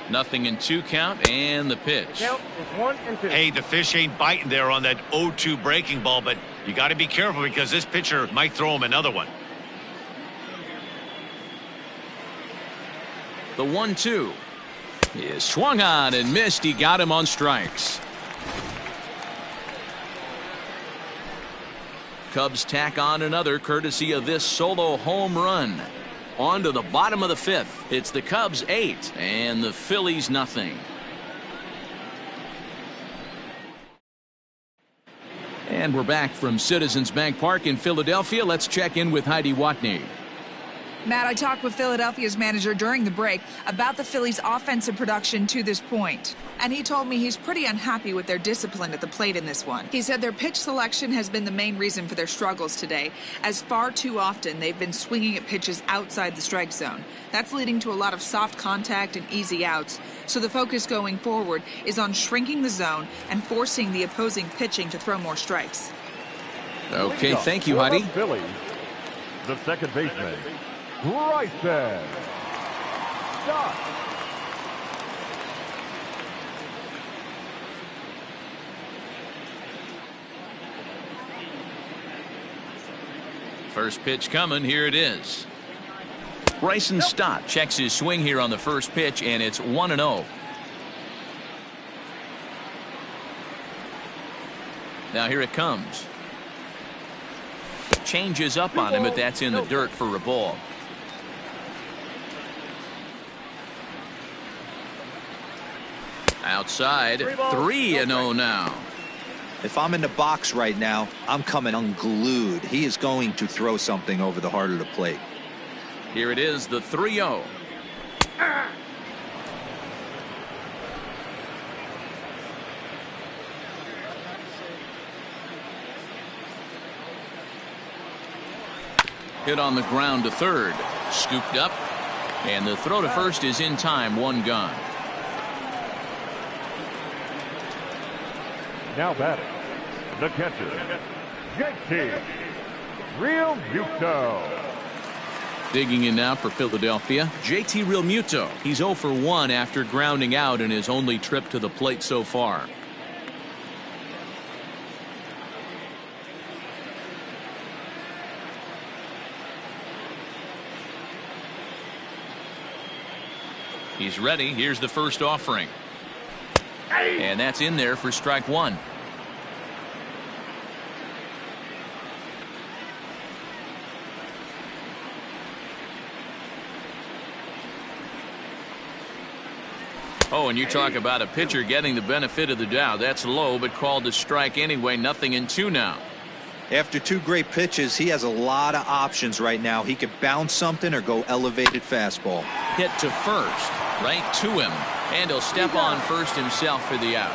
Nothing in 2 count, and the pitch. Count is 1-2. Hey, the fish ain't biting there on that 0-2 breaking ball, but you got to be careful because this pitcher might throw him another one. The 1-2 is swung on and missed. He got him on strikes. Cubs tack on another courtesy of this solo home run. On to the bottom of the fifth. It's the Cubs 8 and the Phillies nothing. And we're back from Citizens Bank Park in Philadelphia. Let's check in with Heidi Watney. Matt, I talked with Philadelphia's manager during the break about the Phillies' offensive production to this point. And he told me he's pretty unhappy with their discipline at the plate in this one. He said their pitch selection has been the main reason for their struggles today, as far too often they've been swinging at pitches outside the strike zone. That's leading to a lot of soft contact and easy outs. So the focus going forward is on shrinking the zone and forcing the opposing pitching to throw more strikes. Okay, thank you, Heidi. Phillies, the second baseman, Bryson Stott. First pitch coming. Here it is. Bryson Stott checks his swing here on the first pitch, and it's 1-0. Now here it comes. Changes up on him, but that's in the dirt for a ball. Outside, 3-0 now. If I'm in the box right now, I'm coming unglued. He is going to throw something over the heart of the plate. Here it is, the 3-0. Hit on the ground to third. Scooped up. And the throw to first is in time. One gone. Now batting, the catcher, JT Realmuto. Digging in now for Philadelphia, JT Realmuto. He's 0 for 1 after grounding out in his only trip to the plate so far. He's ready. Here's the first offering. And that's in there for strike one. Oh, and you talk about a pitcher getting the benefit of the doubt. That's low, but called a strike anyway. 0-2 now. After two great pitches, he has a lot of options right now. He could bounce something or go elevated fastball. Hit to first, right to him. And he'll step on first himself for the out.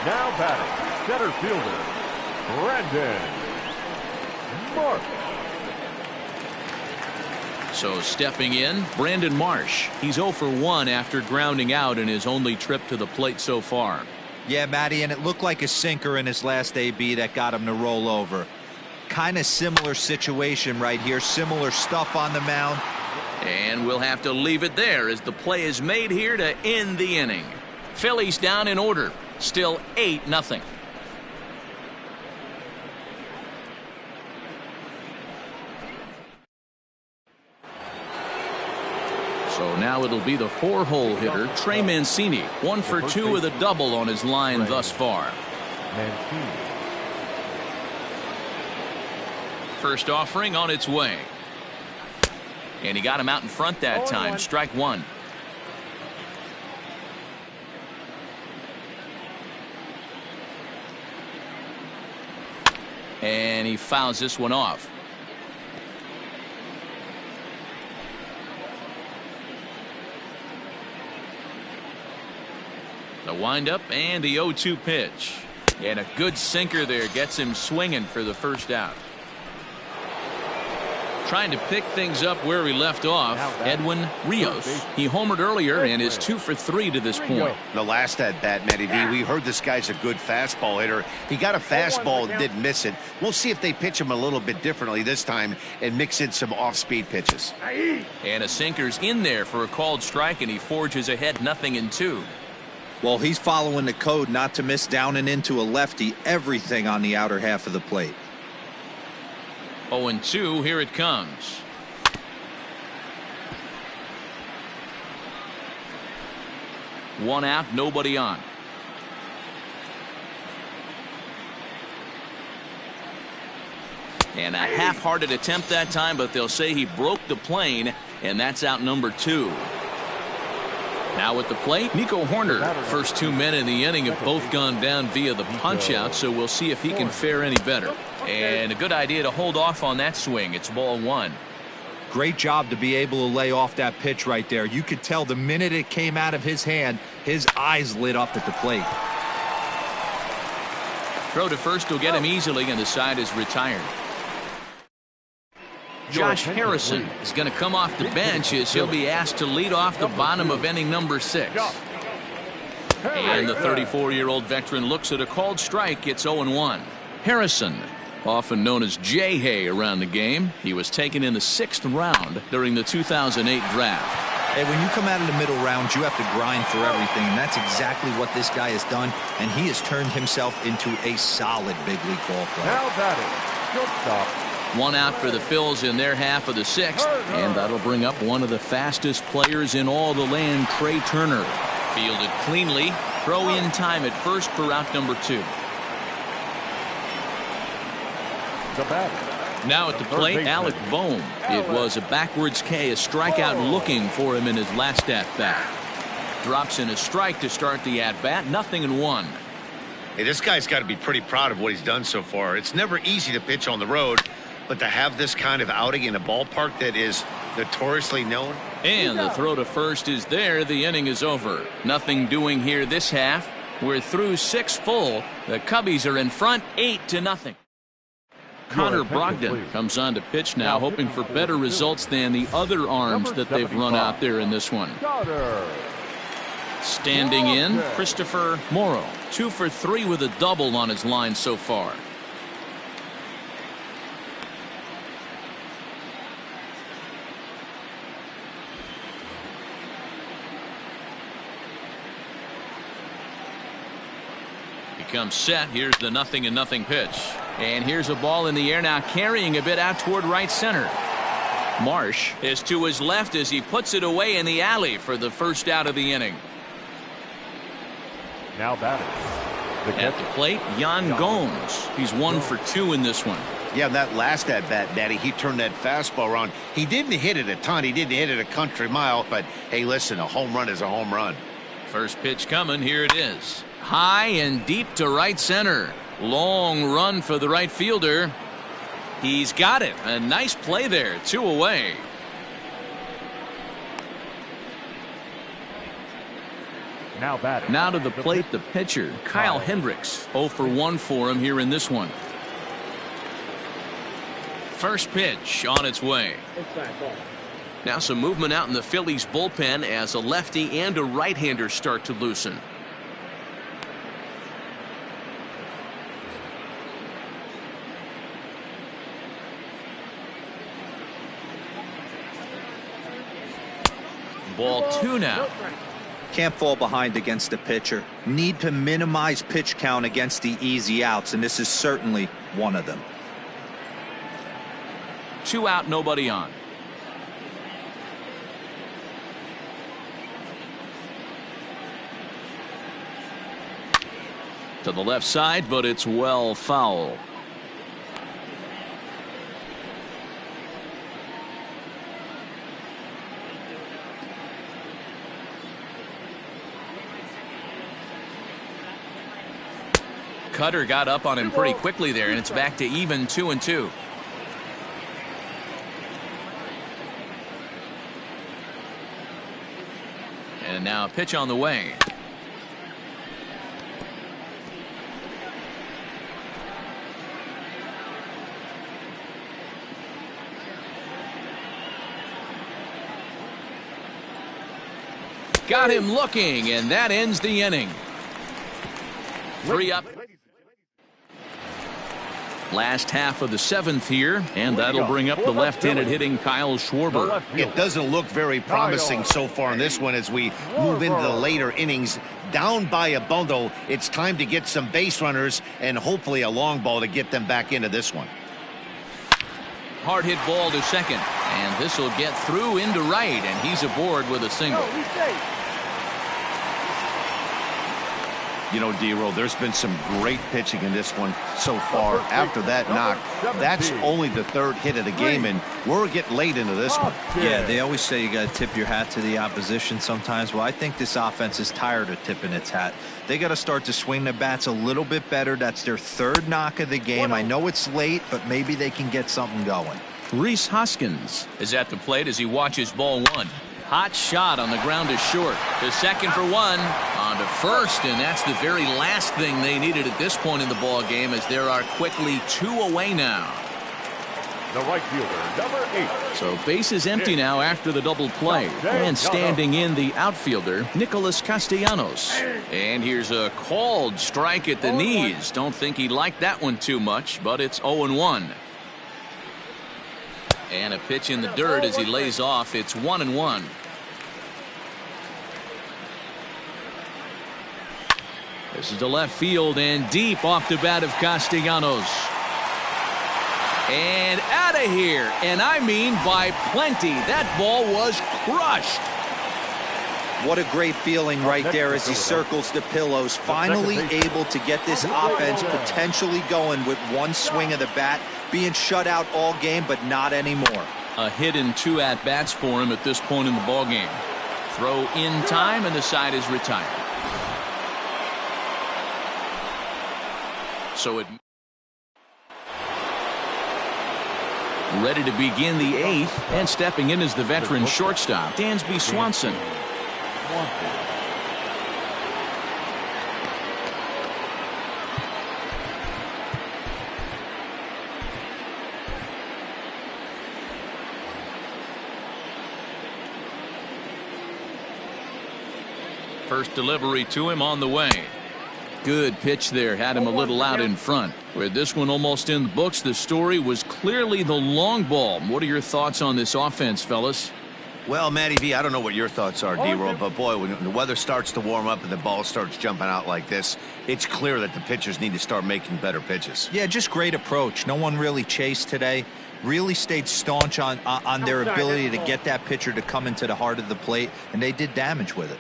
Now batting, center fielder, Brandon Marsh. So stepping in, Brandon Marsh. He's 0 for 1 after grounding out in his only trip to the plate so far. Yeah, Matty, and it looked like a sinker in his last AB that got him to roll over. Kind of similar situation right here. Similar stuff on the mound. And we'll have to leave it there as the play is made here to end the inning. Phillies down in order. Still 8-0. So now it'll be the 4-hole hitter, Trey Mancini. 1 for 2 with a double on his line thus far. Mancini. First offering on its way. And he got him out in front that time. Strike one. And he fouls this one off. The windup and the 0-2 pitch. And a good sinker there gets him swinging for the first out. Trying to pick things up where we left off, Edwin Rios. He homered earlier and is 2 for 3 to this point. The last at bat, Matty V, we heard this guy's a good fastball hitter. He got a fastball and didn't miss it. We'll see if they pitch him a little bit differently this time and mix in some off-speed pitches. And a sinker's in there for a called strike, and he forges ahead 0-2. Well, he's following the code not to miss down and into a lefty. Everything on the outer half of the plate. 0-2, here it comes. One out, nobody on. And a half-hearted attempt that time, but they'll say he broke the plane, and that's out number 2. Now at the plate, Nico Horner. First 2 men in the inning have both gone down via the punch-out, so we'll see if he can fare any better. And a good idea to hold off on that swing. It's ball 1. Great job to be able to lay off that pitch right there. You could tell the minute it came out of his hand, his eyes lit up at the plate. Throw to first will get him easily, and the side is retired. Josh Harrison is going to come off the bench as he'll be asked to lead off the bottom of inning number 6. And the 34-year-old veteran looks at a called strike. It's 0-1. Harrison, often known as J-Hay around the game. He was taken in the 6th round during the 2008 draft. Hey, when you come out of the middle rounds, you have to grind for everything, and that's exactly what this guy has done, and he has turned himself into a solid big league ball player. Now batting, shortstop. 1 out for the Phils in their half of the 6th, and that'll bring up one of the fastest players in all the land, Trey Turner. Fielded cleanly, throw in time at first for out number 2. The batter. Now at the plate, Alec Bohm. It was a backwards K, a strikeout looking for him in his last at-bat. Drops in a strike to start the at-bat, 0-1. Hey, this guy's got to be pretty proud of what he's done so far. It's never easy to pitch on the road, but to have this kind of outing in a ballpark that is notoriously known. And the throw to first is there. The inning is over. Nothing doing here this half. We're through 6 full. The Cubbies are in front 8-0. Connor Brogdon comes on to pitch now, hoping for better results than the other arms that they've run out there in this one. Standing in, Christopher Morrow. 2 for 3 with a double on his line so far. He comes set. Here's the 0-0 pitch. And here's a ball in the air now, carrying a bit out toward right center. Marsh is to his left as he puts it away in the alley for the first out of the inning. Now batting. At the plate, Yan Gomes. He's 1 for 2 in this one. Yeah, that last at-bat, Daddy, he turned that fastball around. He didn't hit it a ton. He didn't hit it a country mile. But, hey, listen, a home run is a home run. First pitch coming. Here it is. High and deep to right center. Long run for the right fielder. He's got it. A nice play there. 2 away. Now batting. Now to the plate, the pitcher, Kyle Hendricks. 0 for 1 for him here in this one. First pitch on its way. Now some movement out in the Phillies bullpen as a lefty and a right-hander start to loosen. Ball 2 now. Can't fall behind against the pitcher. Need to minimize pitch count against the easy outs, and this is certainly one of them. 2 out, nobody on. To the left side, but it's well foul. Cutter got up on him pretty quickly there, and it's back to even 2-2. And now a pitch on the way. Got him looking, and that ends the inning. 3 up. Last half of the 7th here, and that'll bring up the left-handed hitting Kyle Schwarber. It doesn't look very promising so far in this one as we move into the later innings. Down by a bundle, it's time to get some base runners and hopefully a long ball to get them back into this one. Hard hit ball to second, and this will get through into right, and he's aboard with a single. You know, D-Roll, there's been some great pitching in this one so far. After that knock, that's only the third hit of the game, and we're getting late into this one. Yeah, they always say you got to tip your hat to the opposition sometimes. Well, I think this offense is tired of tipping its hat. They got to start to swing the bats a little bit better. That's their third knock of the game. I know it's late, but maybe they can get something going. Rhys Hoskins is at the plate as he watches ball one. Hot shot on the ground is short. To second for one. On to first, and that's the very last thing they needed at this point in the ball game, as there are quickly 2 away now. The right fielder, number 8. So base is empty now after the double play. And standing in the outfielder, Nicholas Castellanos. And here's a called strike at the knees. Don't think he liked that one too much, but it's 0-1. And a pitch in the dirt as he lays off. It's 1-1. This is to left field and deep off the bat of Castellanos. And out of here. And I mean by plenty. That ball was crushed. What a great feeling right there as he circles the pillows. Finally able to get this offense potentially going with one swing of the bat. Being shut out all game, but not anymore. A hit and 2 at-bats for him at this point in the ballgame. Throw in time, and the side is retired. So it ready to begin the 8th, and stepping in is the veteran shortstop, Dansby Swanson. First delivery to him on the way. Good pitch there, had him a little out in front. With this one almost in the books, the story was clearly the long ball. What are your thoughts on this offense, fellas? Well, Matty V, I don't know what your thoughts are, D-Roll, but boy, when the weather starts to warm up and the ball starts jumping out like this, it's clear that the pitchers need to start making better pitches. Yeah, just great approach. No one really chased today. Really stayed staunch on their ability to get that pitcher to come into the heart of the plate, and they did damage with it.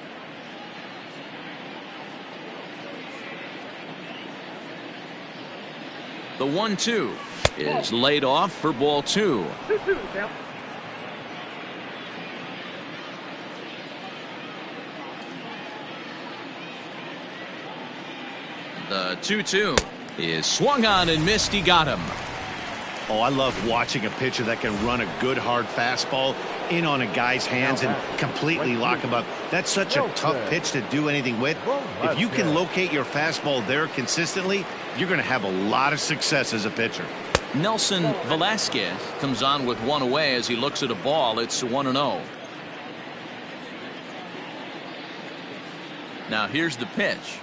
The 1-2 is laid off for ball 2. The 2-2 is swung on and missed. He got him. Oh, I love watching a pitcher that can run a good hard fastball in on a guy's hands and completely lock him up. That's such a tough pitch to do anything with. If you can locate your fastball there consistently, you're going to have a lot of success as a pitcher. Nelson Velasquez comes on with one away as he looks at a ball. It's 1-0. Now here's the pitch.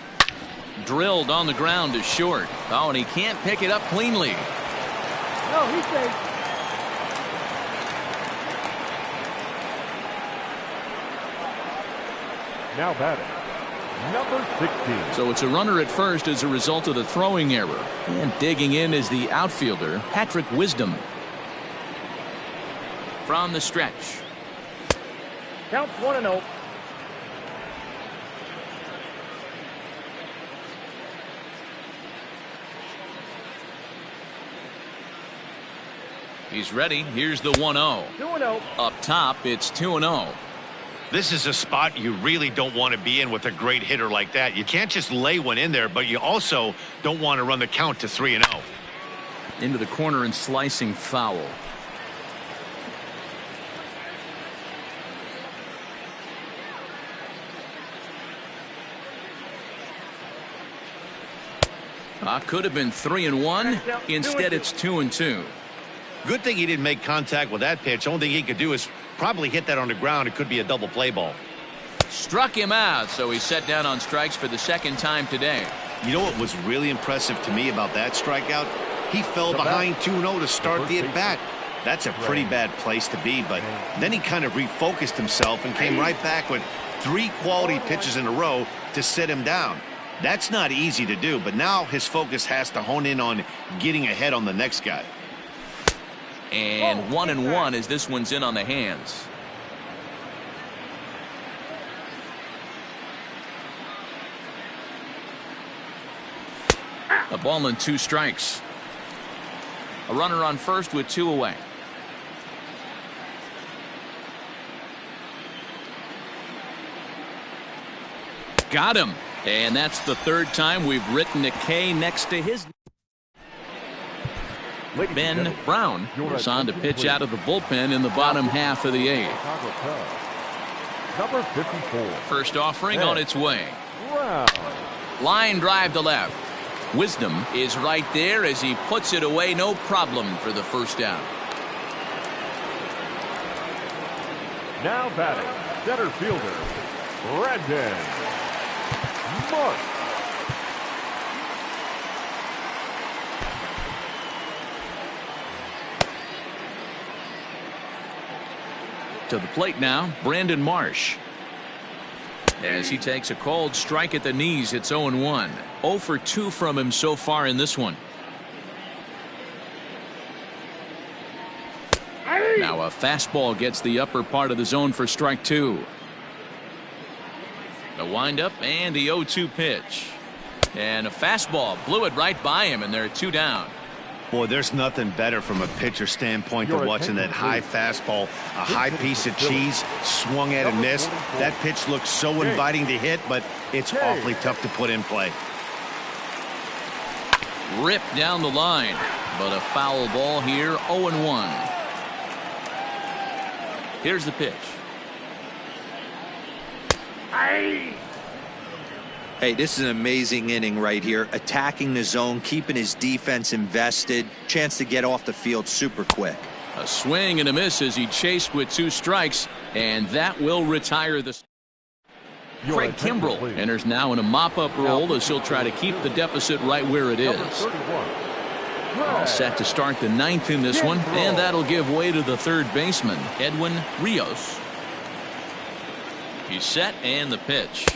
Drilled on the ground to short. Oh, and he can't pick it up cleanly. No, he's safe. Now batting, number 16. So it's a runner at first as a result of the throwing error. And digging in is the outfielder, Patrick Wisdom. From the stretch. Counts 1-0. He's ready. Here's the 1-0. 2-0. Up top, it's 2-0. This is a spot you really don't want to be in with a great hitter like that. You can't just lay one in there, but you also don't want to run the count to 3-0. Into the corner and slicing foul. Could have been 3-1. Instead, it's 2-2. Good thing he didn't make contact with that pitch. Only thing he could do is probably hit that on the ground. It could be a double play ball. Struck him out, so he's set down on strikes for the second time today. You know what was really impressive to me about that strikeout? He fell behind 2-0 to start the at-bat. That's a pretty bad place to be, but then he kind of refocused himself and came right back with 3 quality pitches in a row to sit him down. That's not easy to do, but now his focus has to hone in on getting ahead on the next guy. And 1-1 as this one's in on the hands. Ball and 2 strikes. A runner on first with 2 away. Got him. And that's the 3rd time we've written a K next to his. Ben Brown is on to pitch out of the bullpen in the bottom half of the 8th. Number 54. First offering on its way. Line drive to left. Wisdom is right there as he puts it away, no problem for the first out. Now batting, center fielder, Brandon Mark. To the plate now, Brandon Marsh. As he takes a cold strike at the knees, it's 0-1. 0 for 2 from him so far in this one. Now a fastball gets the upper part of the zone for strike 2. The windup and the 0-2 pitch. And a fastball blew it right by him, and they're 2 down. Boy, there's nothing better from a pitcher standpoint than watching that high fastball, a high piece of cheese, swung at and missed. That pitch looks so inviting to hit, but it's awfully tough to put in play. Ripped down the line, but a foul ball here, 0-1. Here's the pitch. Hey, this is an amazing inning right here. Attacking the zone, keeping his defense invested. Chance to get off the field super quick. A swing and a miss as he chased with 2 strikes, and that will retire the. Craig Kimbrell enters now in a mop-up role as he'll try to keep the deficit right where it is. All set to start the 9th in this one, and that'll give way to the 3rd baseman, Edwin Rios. He's set, and the pitch.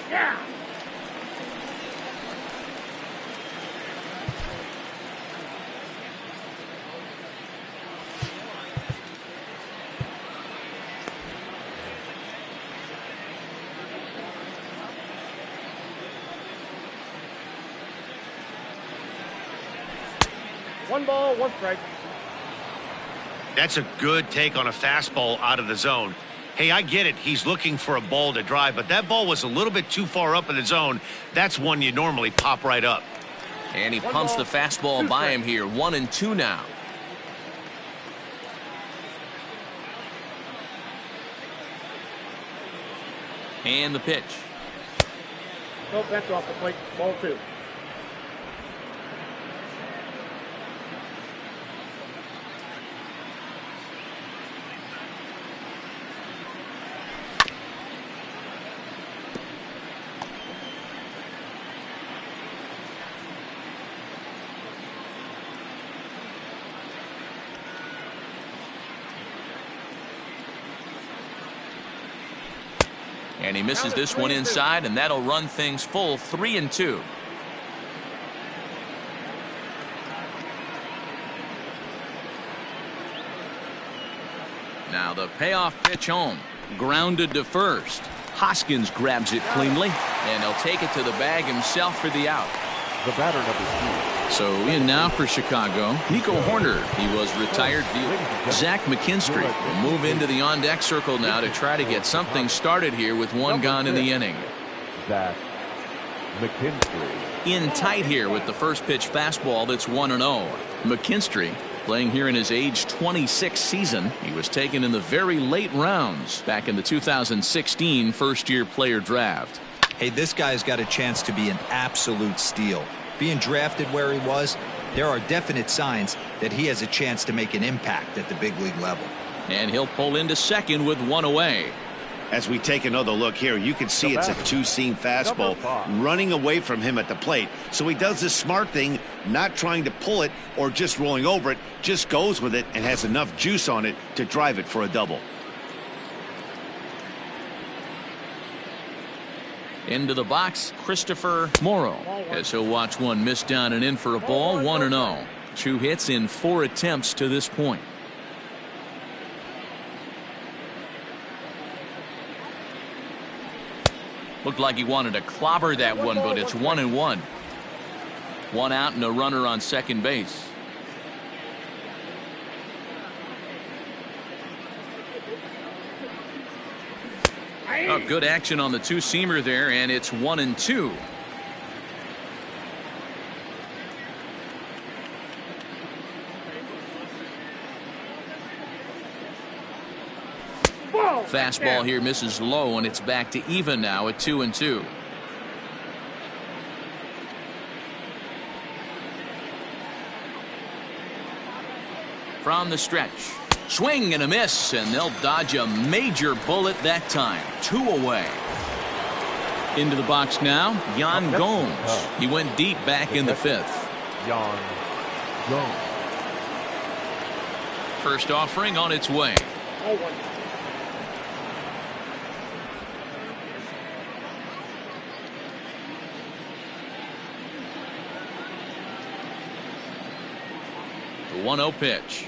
One ball, 1 strike. That's a good take on a fastball out of the zone. Hey, I get it. He's looking for a ball to drive, but that ball was a little bit too far up in the zone. That's one you normally pop right up. And he pumps the fastball by him here. 1-2 now. And the pitch. Nope, that's off the plate. Ball 2. And he misses this one inside, and that'll run things full 3-2. Now the payoff pitch home. Grounded to first. Hoskins grabs it cleanly, and he'll take it to the bag himself for the out. The batter, number 2. So in now for Chicago, Nico Horner. He was retired. Zach McKinstry will move into the on-deck circle now to try to get something started here with 1 gone in the inning. Zach McKinstry. In tight here with the first pitch fastball that's 1-0. McKinstry playing here in his age 26 season. He was taken in the very late rounds back in the 2016 first-year player draft. Hey, this guy's got a chance to be an absolute steal. Being drafted where he was, there are definite signs that he has a chance to make an impact at the big league level. And he'll pull into second with 1 away. As we take another look here, you can see it's a 2-seam fastball running away from him at the plate. So he does this smart thing, not trying to pull it or just rolling over it, just goes with it and has enough juice on it to drive it for a double. Into the box, Christopher Morrow, as he'll watch one miss down and in for a ball. 1-0. 2 hits in 4 attempts to this point. Looked like he wanted to clobber that one, but it's 1-1. 1 out and a runner on second base. Oh, good action on the two-seamer there, and it's 1-2. Fastball here misses low, and it's back to even now at 2-2. From the stretch, swing and a miss, and they'll dodge a major bullet that time. 2 away. Into the box now, Yan Gomes. He went deep back in the 5th. Yan Gomes. First offering on its way. The 1-0 pitch.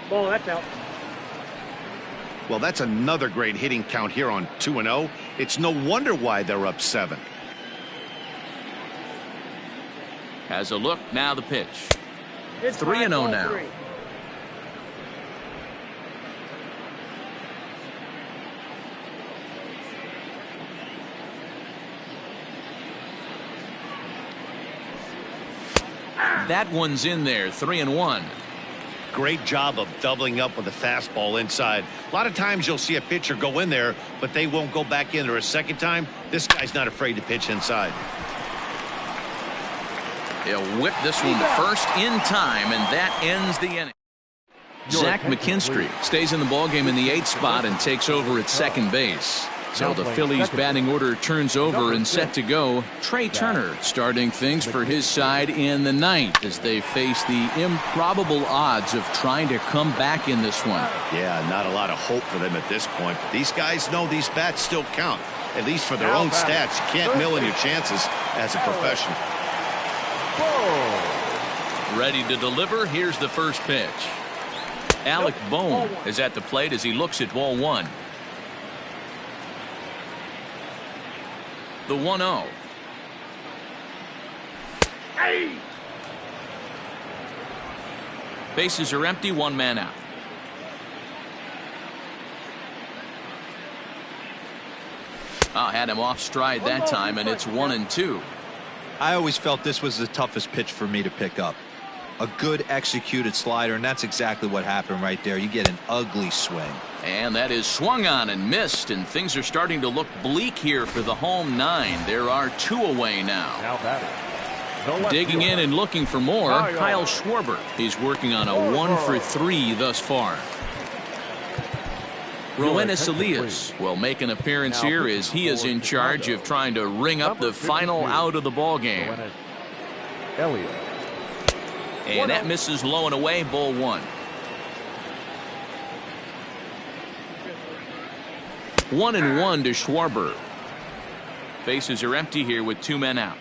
Ball, that's out. Well, that's another great hitting count here on 2-0. It's no wonder why they're up 7. Has a look, now the pitch. 3-0 now. 3. That one's in there. 3-1. Great job of doubling up with a fastball inside. A lot of times you'll see a pitcher go in there, but they won't go back in there a second time. This guy's not afraid to pitch inside. He'll whip this one to first in time, and that ends the inning. Zach McKinstry stays in the ballgame in the 8th spot and takes over at second base. So the Phillies batting order turns over and set to go. Trey Turner starting things for his side in the 9th as they face the improbable odds of trying to come back in this one. Yeah, not a lot of hope for them at this point. But these guys know these bats still count, at least for their own stats. You can't mill in your chances as a professional. Ready to deliver. Here's the first pitch. Alec Bohm is at the plate as he looks at ball 1. The 1-0. Bases are empty, 1 man out. Had him off stride that time, and it's 1-2. I always felt this was the toughest pitch for me to pick up. A good executed slider, and that's exactly what happened right there. You get an ugly swing. And that is swung on and missed, and things are starting to look bleak here for the home 9. There are 2 away now. Now batting. Digging in and looking for more, Kyle Schwarber. He's working on a 1 for 3 thus far. Roenis Elias will make an appearance here as he is in charge of trying to ring up the final out of the ball game. And that misses low and away, ball 1. 1-1 to Schwarber. Bases are empty here with 2 men out.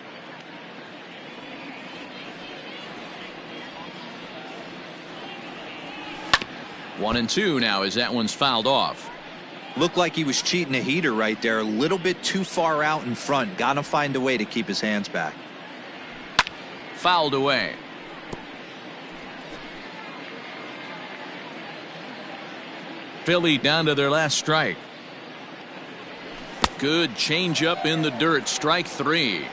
One and two now as that one's fouled off. Looked like he was cheating a heater right there. A little bit too far out in front. Got to find a way to keep his hands back. Fouled away. Philly down to their last strike. Good changeup in the dirt. Strike 3.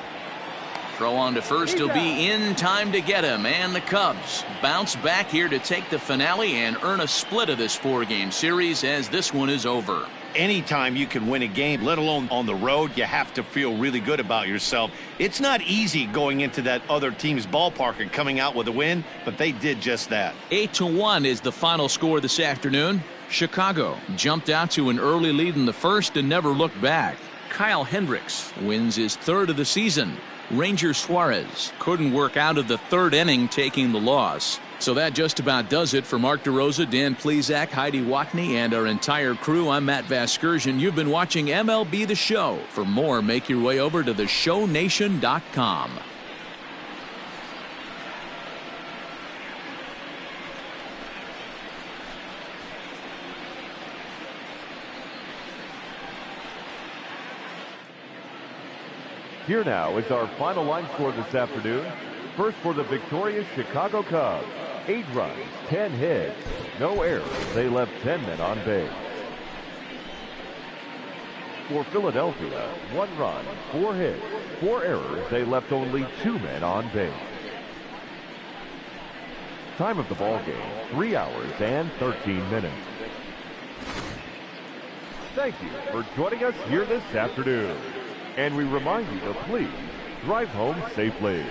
Throw on to first. He'll be in time to get him. And the Cubs bounce back here to take the finale and earn a split of this 4-game series as this one is over. Anytime you can win a game, let alone on the road, you have to feel really good about yourself. It's not easy going into that other team's ballpark and coming out with a win, but they did just that. 8-1 is the final score this afternoon. Chicago jumped out to an early lead in the first and never looked back. Kyle Hendricks wins his 3rd of the season. Ranger Suarez couldn't work out of the 3rd inning, taking the loss. So that just about does it for Mark DeRosa, Dan Plesac, Heidi Watney, and our entire crew. I'm Matt Vasgersian. You've been watching MLB The Show. For more, make your way over to theshownation.com. Here now is our final line score this afternoon. First for the victorious Chicago Cubs, 8 runs, 10 hits, no errors. They left 10 men on base. For Philadelphia, 1 run, 4 hits, 4 errors. They left only 2 men on base. Time of the ball game, 3 hours and 13 minutes. Thank you for joining us here this afternoon. And we remind you to please drive home safely.